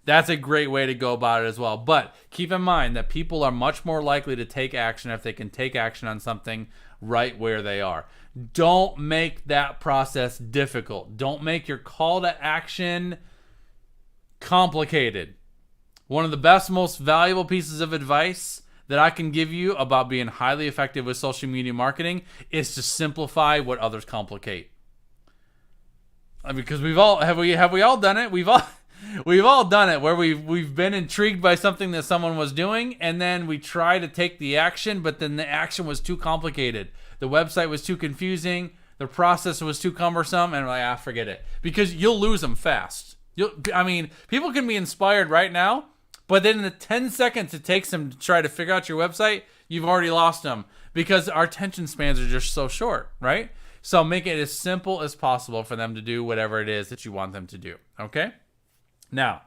That's a great way to go about it as well. But keep in mind that people are much more likely to take action if they can take action on something right where they are. Don't make that process difficult. Don't make your call to action complicated. One of the best, most valuable pieces of advice that I can give you about being highly effective with social media marketing is to simplify what others complicate. Because we've all done it. We've all done it where we've been intrigued by something that someone was doing, and then we try to take the action, but then the action was too complicated. The website was too confusing. The process was too cumbersome, and we're like, forget it. Because you'll lose them fast. People can be inspired right now, but then in the 10 seconds it takes them to try to figure out your website, you've already lost them, because our attention spans are just so short, right? So make it as simple as possible for them to do whatever it is that you want them to do, okay? Now,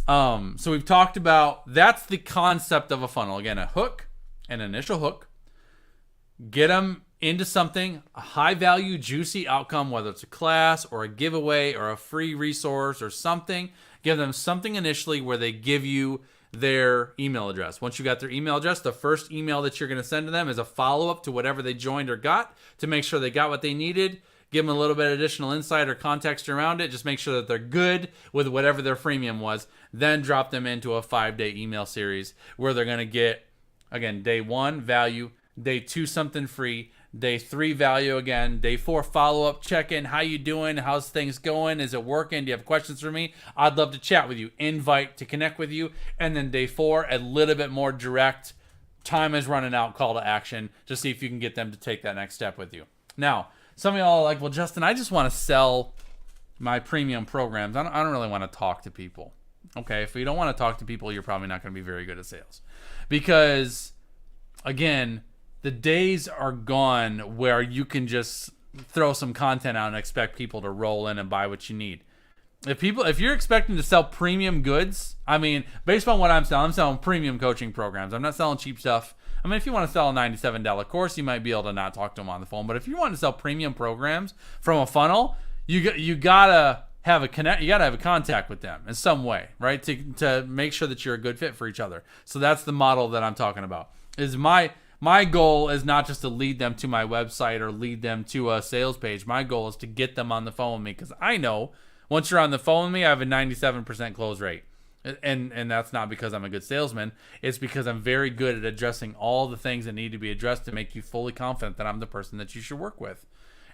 so we've talked about, that's the concept of a funnel. Again, a hook, an initial hook. Get them into something, a high-value, juicy outcome, whether it's a class or a giveaway or a free resource or something. Give them something initially where they give you their email address. Once you got their email address, the first email that you're going to send to them is a follow-up to whatever they joined or got, to make sure they got what they needed. Give them a little bit of additional insight or context around it. Just make sure that they're good with whatever their freemium was. Then drop them into a 5-day email series where they're going to get, again, day 1, value. Day 2, something free. Day 3, value again. Day 4, follow-up, check-in. How you doing? How's things going? Is it working? Do you have questions for me? I'd love to chat with you. Invite to connect with you. And then day 4, a little bit more direct. Time is running out, call to action, to see if you can get them to take that next step with you. Now, some of y'all are like, well, Justin, I just want to sell my premium programs. I don't really want to talk to people. Okay, if you don't want to talk to people, you're probably not going to be very good at sales. Because, again, the days are gone where you can just throw some content out and expect people to roll in and buy what you need. If you're expecting to sell premium goods, based on what I'm selling premium coaching programs. I'm not selling cheap stuff. If you want to sell a $97 course, you might be able to not talk to them on the phone. But if you want to sell premium programs from a funnel, you gotta have a connect. You gotta have a contact with them in some way, right? To make sure that you're a good fit for each other. So that's the model that I'm talking about. My goal is not just to lead them to my website or lead them to a sales page. My goal is to get them on the phone with me, because I know once you're on the phone with me, I have a 97% close rate. And that's not because I'm a good salesman. It's because I'm very good at addressing all the things that need to be addressed to make you fully confident that I'm the person that you should work with.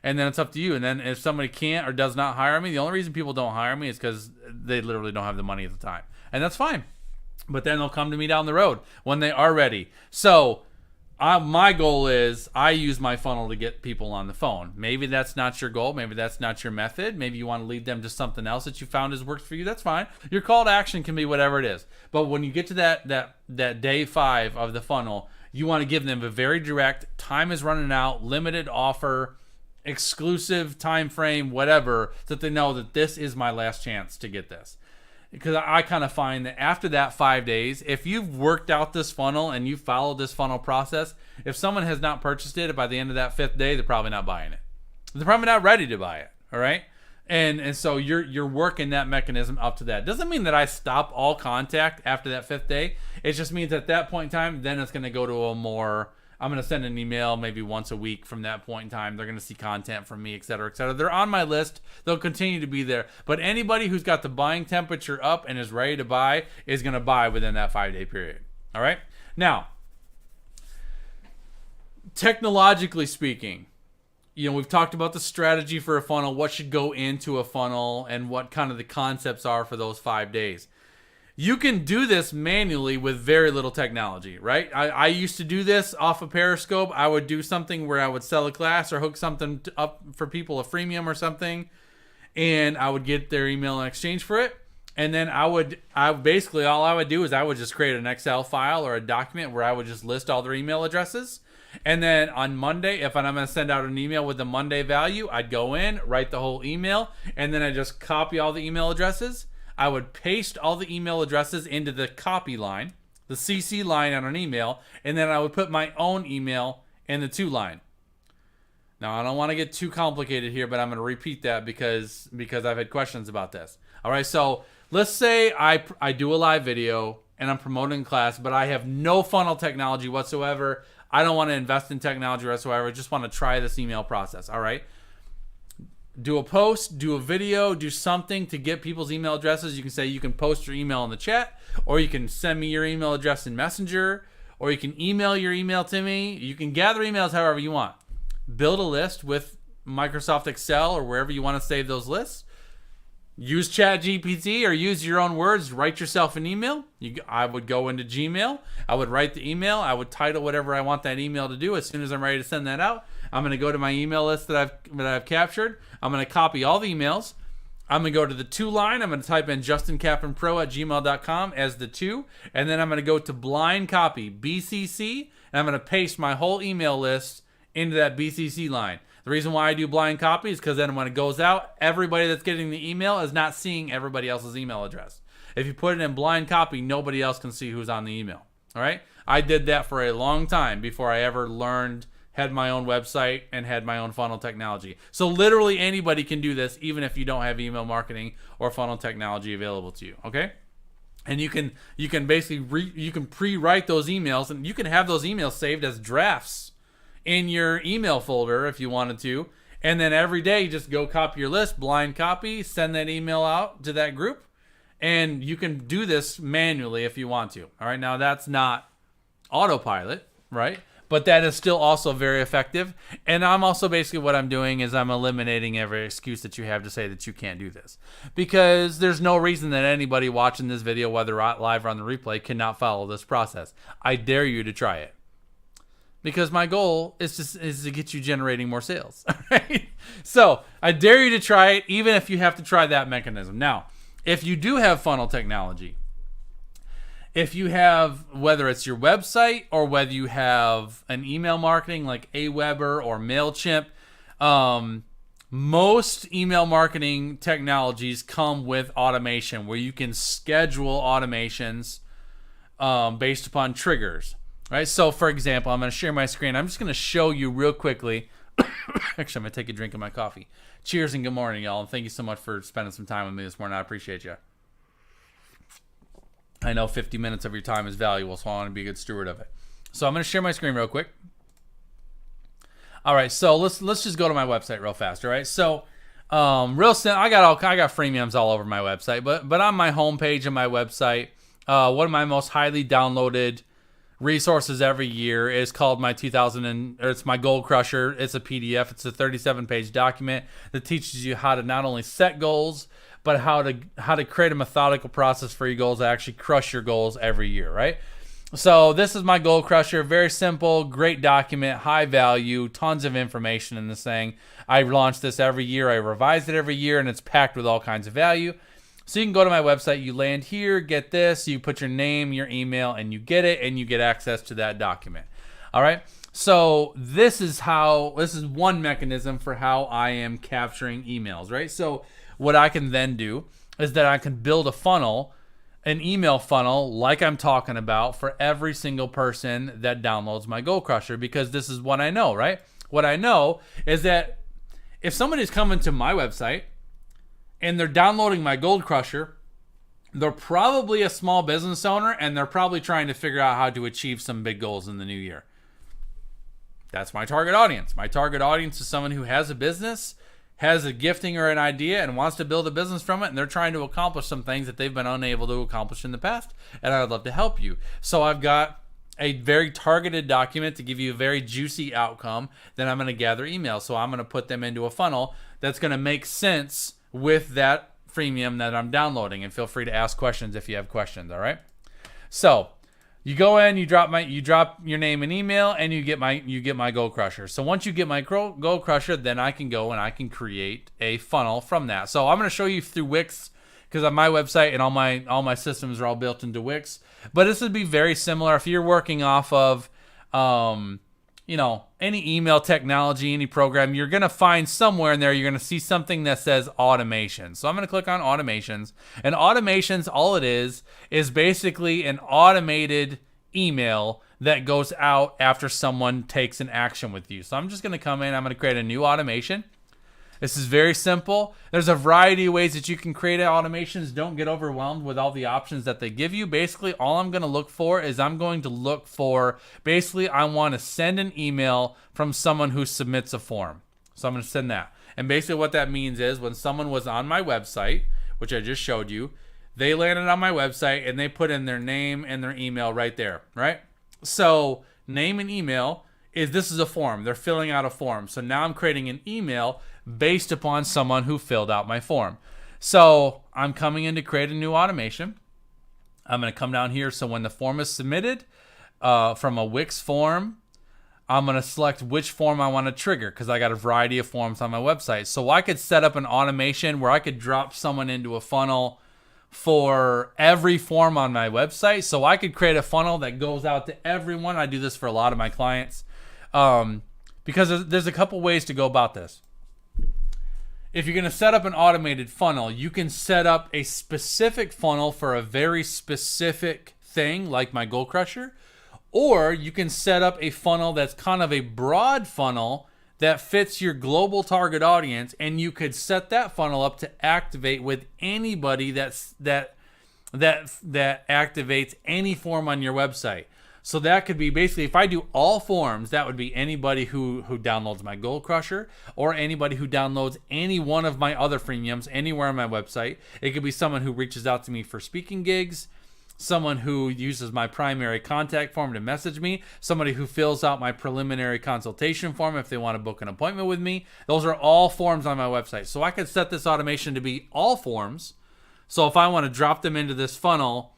And then it's up to you. And then if somebody can't or does not hire me, the only reason people don't hire me is because they literally don't have the money at the time. And that's fine. But then they'll come to me down the road when they are ready. So my goal is I use my funnel to get people on the phone. Maybe that's not your goal. Maybe that's not your method. Maybe you want to lead them to something else that you found has worked for you. That's fine. Your call to action can be whatever it is. But when you get to that day 5 of the funnel, you want to give them a very direct, time is running out, limited offer, exclusive time frame, whatever, so that they know that this is my last chance to get this. Because I kind of find that after that 5 days, if you've worked out this funnel and you followed this funnel process, if someone has not purchased it by the end of that 5th day, they're probably not buying it. They're probably not ready to buy it. All right. And so you're working that mechanism up to that. Doesn't mean that I stop all contact after that 5th day. It just means at that point in time, then it's going to go to a more, I'm going to send an email maybe once a week from that point in time. They're going to see content from me, et cetera, et cetera. They're on my list. They'll continue to be there. But anybody who's got the buying temperature up and is ready to buy is going to buy within that 5-day period. All right? Now, technologically speaking, we've talked about the strategy for a funnel, what should go into a funnel, and what kind of the concepts are for those 5 days. You can do this manually with very little technology, right? I used to do this off of Periscope. I would do something where I would sell a class or hook something up for people, a freemium or something, and I would get their email in exchange for it. And then basically all I would do is I would just create an Excel file or a document where I would just list all their email addresses. And then on Monday, if I'm going to send out an email with the Monday value, I'd go in, write the whole email, and then I just copy all the email addresses. I would paste all the email addresses into the copy line, the CC line on an email, and then I would put my own email in the to line. Now, I don't want to get too complicated here, but I'm going to repeat that because I've had questions about this. All right, so let's say I do a live video and I'm promoting a class, but I have no funnel technology whatsoever. I don't want to invest in technology whatsoever. I just want to try this email process. All right. Do a post, do a video, do something to get people's email addresses. You can say you can post your email in the chat, or you can send me your email address in Messenger, or you can email your email to me. You can gather emails however you want. Build a list with Microsoft Excel or wherever you want to save those lists. Use ChatGPT or use your own words. Write yourself an email. I would go into Gmail. I would write the email. I would title whatever I want that email to do. As soon as I'm ready to send that out, I'm going to go to my email list that I've captured. I'm going to copy all the emails. I'm going to go to the to line. I'm going to type in justincapronpro@gmail.com as the to, and then I'm going to go to blind copy, BCC, and I'm going to paste my whole email list into that BCC line. The reason why I do blind copy is because then when it goes out, everybody that's getting the email is not seeing everybody else's email address. If you put it in blind copy, nobody else can see who's on the email. All right? I did that for a long time before I ever had my own website and had my own funnel technology. So literally anybody can do this, even if you don't have email marketing or funnel technology available to you. Okay? And you can basically you can pre-write those emails, and you can have those emails saved as drafts in your email folder if you wanted to, and then every day you just go copy your list, blind copy, send that email out to that group, and you can do this manually if you want to. All right, now that's not autopilot, right? But that is still also very effective. And I'm also basically what I'm doing is I'm eliminating every excuse that you have to say that you can't do this, because there's no reason that anybody watching this video, whether live or on the replay, cannot follow this process. I dare you to try it. Because my goal is to get you generating more sales. Right? So I dare you to try it, even if you have to try that mechanism. Now, if you do have funnel technology, if you have, whether it's your website or whether you have an email marketing like Aweber or MailChimp, most email marketing technologies come with automation where you can schedule automations based upon triggers. Right, so for example, I'm going to share my screen. I'm just going to show you real quickly. Actually, I'm going to take a drink of my coffee. Cheers and good morning, y'all. And thank you so much for spending some time with me this morning. I appreciate you. I know 50 minutes of your time is valuable, so I want to be a good steward of it. So I'm going to share my screen real quick. All right, so let's just go to my website real fast. All right, so real simple. I got freemiums all over my website, but on my homepage of my website, one of my most highly downloaded resources every year is called my it's my Goal Crusher. It's a PDF. It's a 37-page document that teaches you how to not only set goals, but how to create a methodical process for your goals to actually crush your goals every year, right? So this is my Goal Crusher. Very simple, great document, high value, tons of information in this thing. I launch this every year. I revise it every year, and it's packed with all kinds of value. So you can go to my website, you land here, get this, you put your name, your email, and you get it, and you get access to that document. All right. So this is one mechanism for how I am capturing emails, right? So what I can then do is that I can build a funnel, an email funnel like I'm talking about for every single person that downloads my Goal Crusher, because this is what I know, right? What I know is that if somebody's coming to my website and they're downloading my Gold Crusher, they're probably a small business owner and they're probably trying to figure out how to achieve some big goals in the new year. That's my target audience. My target audience is someone who has a business, has a gifting or an idea, and wants to build a business from it, and they're trying to accomplish some things that they've been unable to accomplish in the past, and I would love to help you. So I've got a very targeted document to give you a very juicy outcome. Then I'm going to gather emails. So I'm going to put them into a funnel that's going to make sense with that freemium that I'm downloading, and feel free to ask questions if you have questions. All right. So you go in, you drop your name and email, and you get my Goal Crusher. So once you get my Goal Crusher, then I can go and I can create a funnel from that. So I'm going to show you through Wix, because on my website and all my systems are all built into Wix. But this would be very similar if you're working off of any email technology, any program. You're going to find somewhere in there, you're going to see something that says automation. So I'm going to click on automations. And automations, all it is basically an automated email that goes out after someone takes an action with you. So I'm just going to come in, I'm going to create a new automation. This is very simple. There's a variety of ways that you can create automations. Don't get overwhelmed with all the options that they give you. Basically, all I'm going to look for is I want to send an email from someone who submits a form. So I'm going to send that. And basically what that means is when someone was on my website, which I just showed you, they landed on my website and they put in their name and their email right there, right? So name and email this is a form. They're filling out a form. So now I'm creating an email based upon someone who filled out my form. So I'm coming in to create a new automation. I'm going to come down here. So when the form is submitted from a Wix form, I'm going to select which form I want to trigger, because I got a variety of forms on my website. So I could set up an automation where I could drop someone into a funnel for every form on my website. So I could create a funnel that goes out to everyone. I do this for a lot of my clients because there's a couple ways to go about this. If you're going to set up an automated funnel, you can set up a specific funnel for a very specific thing like my Goal Crusher, or you can set up a funnel that's kind of a broad funnel that fits your global target audience, and you could set that funnel up to activate with anybody that activates any form on your website. So that could be basically, if I do all forms, that would be anybody who downloads my Goal Crusher, or anybody who downloads any one of my other freemiums anywhere on my website. It could be someone who reaches out to me for speaking gigs, someone who uses my primary contact form to message me, somebody who fills out my preliminary consultation form if they want to book an appointment with me. Those are all forms on my website. So I could set this automation to be all forms. So if I want to drop them into this funnel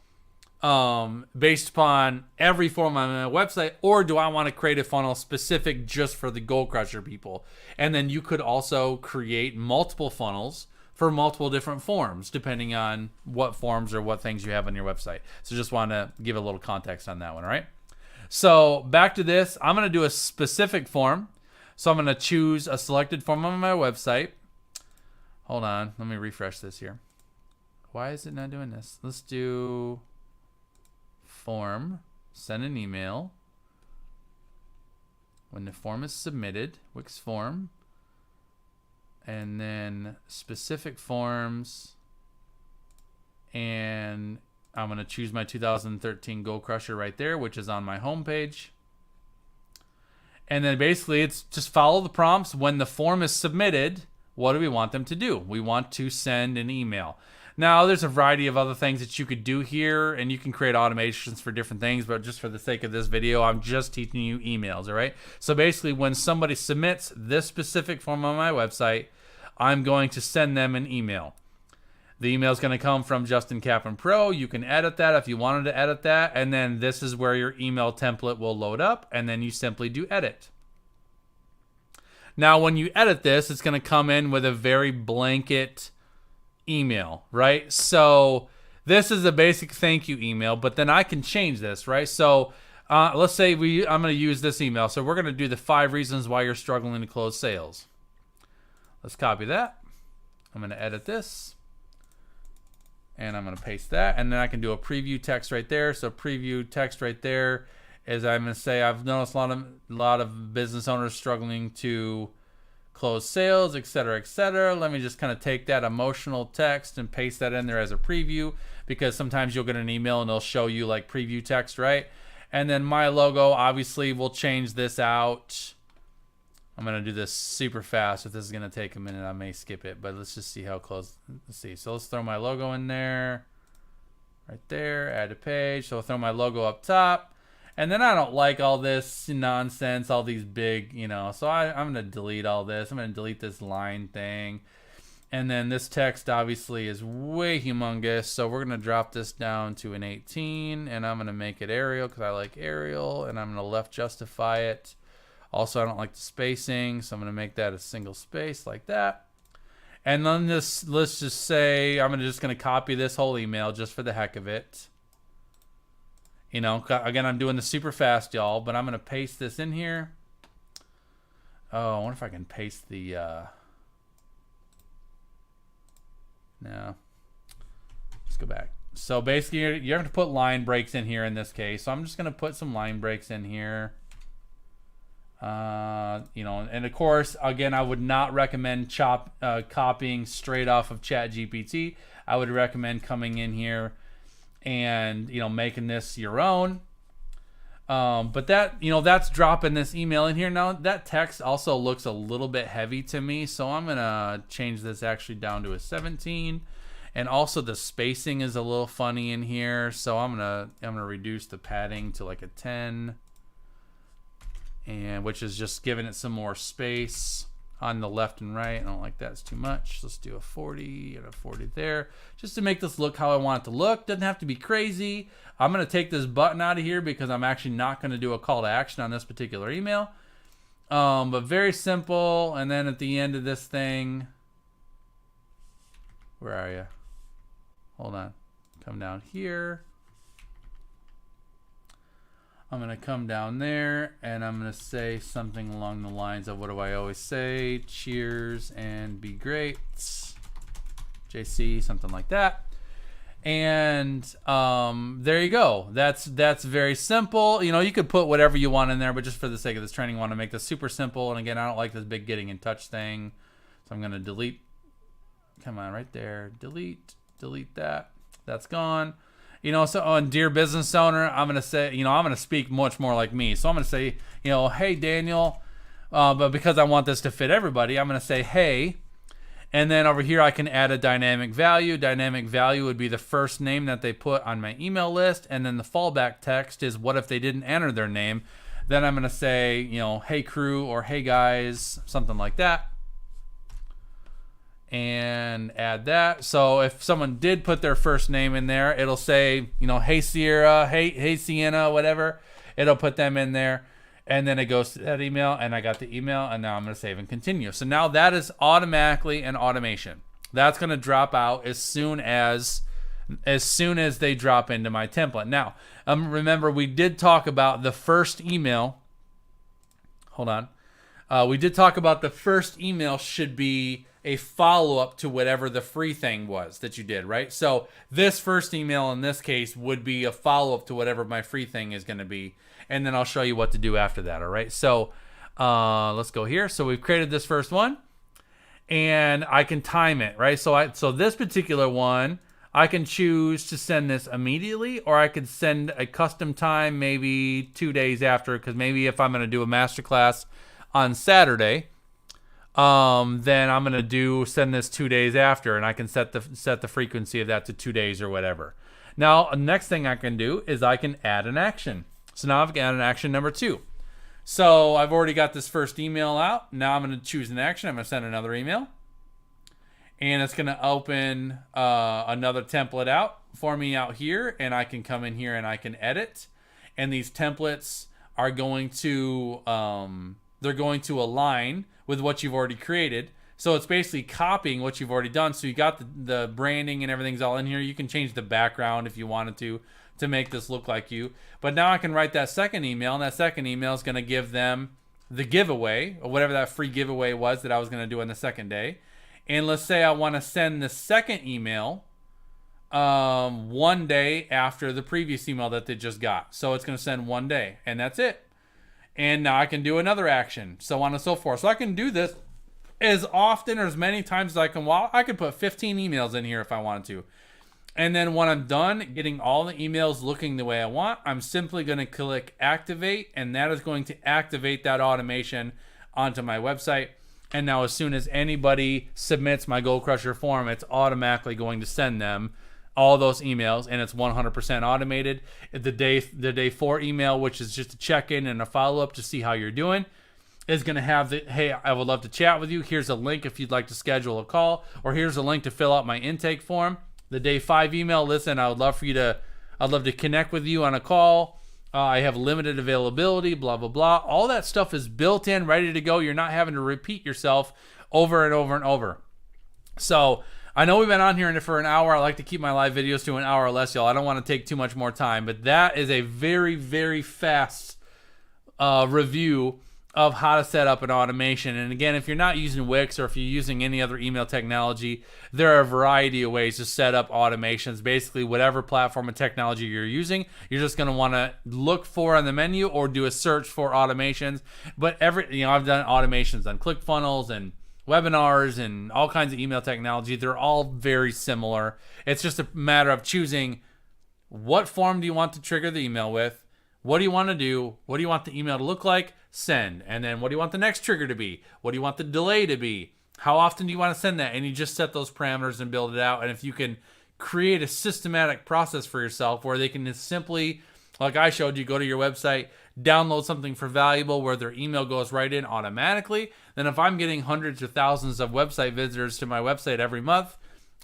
based upon every form on my website, or do I want to create a funnel specific just for the Goal Crusher people? And then you could also create multiple funnels for multiple different forms, depending on what forms or what things you have on your website. So just want to give a little context on that one, all right? So back to this, I'm going to do a specific form. So I'm going to choose a selected form on my website. Hold on, let me refresh this here. Why is it not doing this? Let's do form, send an email. When the form is submitted, Wix form, and then specific forms, and I'm going to choose my 2013 Goal Crusher right there, which is on my homepage. And then basically it's just follow the prompts. When the form is submitted, what do we want them to do? We want to send an email. Now, there's a variety of other things that you could do here, and you can create automations for different things, but just for the sake of this video, I'm just teaching you emails, all right? So basically, when somebody submits this specific form on my website, I'm going to send them an email. The email is going to come from Justin Kaplan Pro. You can edit that if you wanted to edit that. And then this is where your email template will load up. And then you simply do edit. Now, when you edit this, it's going to come in with a very blanket email, right? So this is a basic thank you email, but then I can change this, right? So let's say I'm going to use this email. So we're going to do the 5 reasons why you're struggling to close sales. Let's copy that. I'm going to edit this. And I'm going to paste that. And then I can do a preview text right there. So preview text right there is I'm going to say, I've noticed a lot of business owners struggling to close sales, et cetera, et cetera. Let me just kind of take that emotional text and paste that in there as a preview, because sometimes you'll get an email and they'll show you like preview text, right? And then my logo, obviously, we'll change this out. I'm going to do this super fast. If this is going to take a minute, I may skip it, but let's just see how close. Let's see. So let's throw my logo in there. Right there. Add a page. So I'll throw my logo up top. And then I don't like all this nonsense, all these big, so I'm going to delete all this. I'm going to delete this line thing. And then this text obviously is way humongous. So we're going to drop this down to an 18. And I'm going to make it Arial because I like Arial. And I'm going to left justify it. Also, I don't like the spacing, so I'm going to make that a single space like that. And then let's just say I'm just going to copy this whole email just for the heck of it. Again, I'm doing this super fast, y'all, but I'm going to paste this in here. Oh, I wonder if I can paste the... No. Let's go back. So basically, you have to put line breaks in here in this case. So I'm just going to put some line breaks in here. And of course, again, I would not recommend copying straight off of ChatGPT. I would recommend coming in here and, making this your own. But that's dropping this email in here. Now that text also looks a little bit heavy to me. So I'm going to change this actually down to a 17. And also the spacing is a little funny in here. So I'm going to reduce the padding to like a 10. And which is just giving it some more space on the left and right. I don't like that, it's too much. Let's do a 40 and a 40 there, just to make this look how I want it to look. Doesn't have to be crazy. I'm going to take this button out of here because I'm actually not going to do a call to action on this particular email. But very simple. And then at the end of this thing, where are you? Hold on. Come down here. I'm going to come down there and I'm going to say something along the lines of, what do I always say? Cheers and be great. JC, something like that. And there you go. That's very simple. You could put whatever you want in there, but just for the sake of this training, I want to make this super simple. And again, I don't like this big getting in touch thing. So I'm going to delete. Come on, right there. Delete that. That's gone. So on Dear Business Owner, I'm going to say, I'm going to speak much more like me. So I'm going to say, hey, Daniel, but because I want this to fit everybody, I'm going to say, hey, and then over here I can add a dynamic value. Dynamic value would be the first name that they put on my email list. And then the fallback text is, what if they didn't enter their name? Then I'm going to say, hey, crew, or hey, guys, something like that. And add that. So if someone did put their first name in there, it'll say, hey Sierra, hey Sienna, whatever. It'll put them in there. And then it goes to that email, and I got the email, and now I'm going to save and continue. So now that is automatically an automation. That's going to drop out as soon as they drop into my template. Now, remember, we did talk about the first email. Hold on. We did talk about the first email should be a follow-up to whatever the free thing was that you did, right? So this first email in this case would be a follow-up to whatever my free thing is going to be. And then I'll show you what to do after that, all right? So let's go here. So we've created this first one, and I can time it, right? So this particular one, I can choose to send this immediately, or I could send a custom time maybe 2 days after, because maybe if I'm going to do a masterclass on Saturday, then I'm going to send this 2 days after, and I can set the frequency of that to 2 days or whatever. Now, the next thing I can do is I can add an action. So now I've got an action number 2. So I've already got this first email out. Now I'm going to choose an action. I'm going to send another email. and it's going to open another template out for me out here, and I can come in here and I can edit. And these templates are going to they're going to align with what you've already created. So it's basically copying what you've already done. So you got the branding and everything's all in here. You can change the background if you wanted to make this look like you. But now I can write that second email, and that second email is going to give them the giveaway, or whatever that free giveaway was that I was going to do on the second day. And let's say I want to send the second email 1 day after the previous email that they just got. So it's going to send 1 day, and that's it. And now I can do another action, so on and so forth. So I can do this as often or as many times as I can. Well, I could put 15 emails in here if I wanted to. And then when I'm done getting all the emails looking the way I want, I'm simply going to click activate, and that is going to activate that automation onto my website. And now as soon as anybody submits my Goal Crusher form, it's automatically going to send them all those emails, and it's 100% automated. The day 4 email, which is just a check-in and a follow-up to see how you're doing, is going to have the, hey, I would love to chat with you. Here's a link if you'd like to schedule a call, or here's a link to fill out my intake form. The day 5 email, listen, I'd love to connect with you on a call. I have limited availability, blah, blah, blah. All that stuff is built in, ready to go. You're not having to repeat yourself over and over and over. So I know we've been on here for an hour. I like to keep my live videos to an hour or less, y'all. I don't want to take too much more time, but that is a very, very fast review of how to set up an automation. And again, if you're not using Wix or if you're using any other email technology, there are a variety of ways to set up automations. Basically, whatever platform of technology you're using, you're just going to want to look for on the menu or do a search for automations. But I've done automations on ClickFunnels and webinars and all kinds of email technology. They're all very similar. It's just a matter of choosing what form do you want to trigger the email with, what do you want to do, what do you want the email to look like, send, and then what do you want the next trigger to be, what do you want the delay to be, how often do you want to send that, and you just set those parameters and build it out. And if you can create a systematic process for yourself where they can just simply, like I showed you, go to your website, download something for valuable where their email goes right in automatically, then if I'm getting hundreds or thousands of website visitors to my website every month,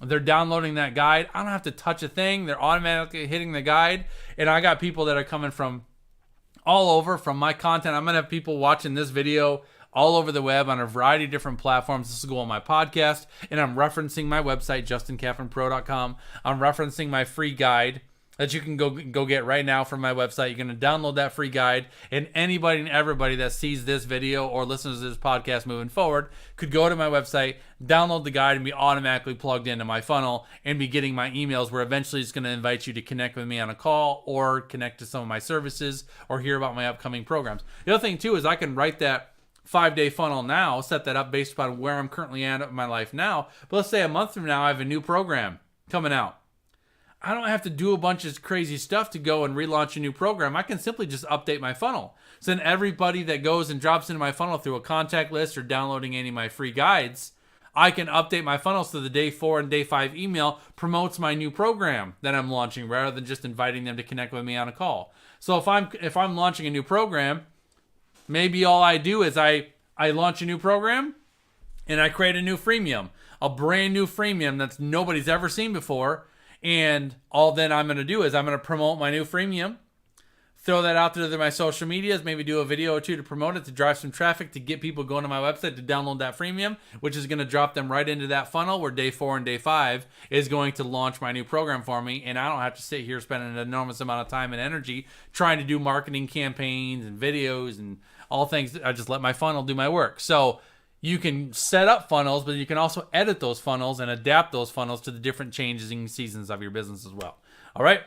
they're downloading that guide. I don't have to touch a thing. They're automatically hitting the guide. And I got people that are coming from all over from my content. I'm going to have people watching this video all over the web on a variety of different platforms. This will go on my podcast, and I'm referencing my website, justincaffernpro.com. I'm referencing my free guide that you can go get right now from my website. You're going to download that free guide, and anybody and everybody that sees this video or listens to this podcast moving forward could go to my website, download the guide, and be automatically plugged into my funnel and be getting my emails, where eventually it's going to invite you to connect with me on a call or connect to some of my services or hear about my upcoming programs. The other thing too is I can write that 5-day funnel now, set that up based upon where I'm currently at in my life now. But let's say a month from now I have a new program coming out. I don't have to do a bunch of crazy stuff to go and relaunch a new program. I can simply just update my funnel. So then everybody that goes and drops into my funnel through a contact list or downloading any of my free guides, I can update my funnel so the day 4 and day 5 email promotes my new program that I'm launching, rather than just inviting them to connect with me on a call. So if I'm launching a new program, maybe all I do is I launch a new program and I create a new freemium, a brand new freemium that nobody's ever seen before. And all then I'm going to do is I'm going to promote my new freemium, throw that out there to my social medias, maybe do a video or two to promote it, to drive some traffic, to get people going to my website to download that freemium, which is going to drop them right into that funnel where day 4 and day 5 is going to launch my new program for me. And I don't have to sit here spending an enormous amount of time and energy trying to do marketing campaigns and videos and all things. I just let my funnel do my work. So you can set up funnels, but you can also edit those funnels and adapt those funnels to the different changes and seasons of your business as well. All right.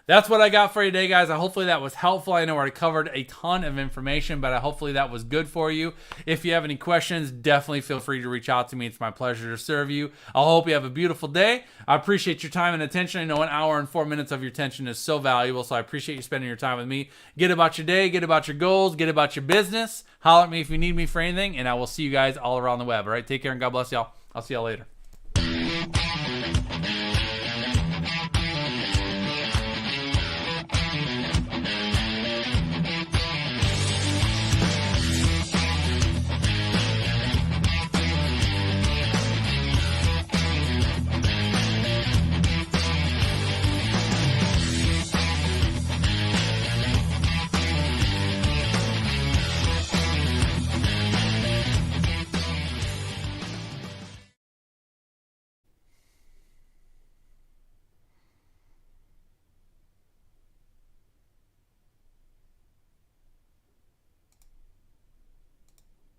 That's what I got for you today, guys. Hopefully that was helpful. I know I covered a ton of information, but hopefully that was good for you. If you have any questions, definitely feel free to reach out to me. It's my pleasure to serve you. I hope you have a beautiful day. I appreciate your time and attention. I know an hour and 4 minutes of your attention is so valuable, so I appreciate you spending your time with me. Get about your day, get about your goals, get about your business. Holler at me if you need me for anything, and I will see you guys all around the web. All right, take care and God bless y'all. I'll see y'all later.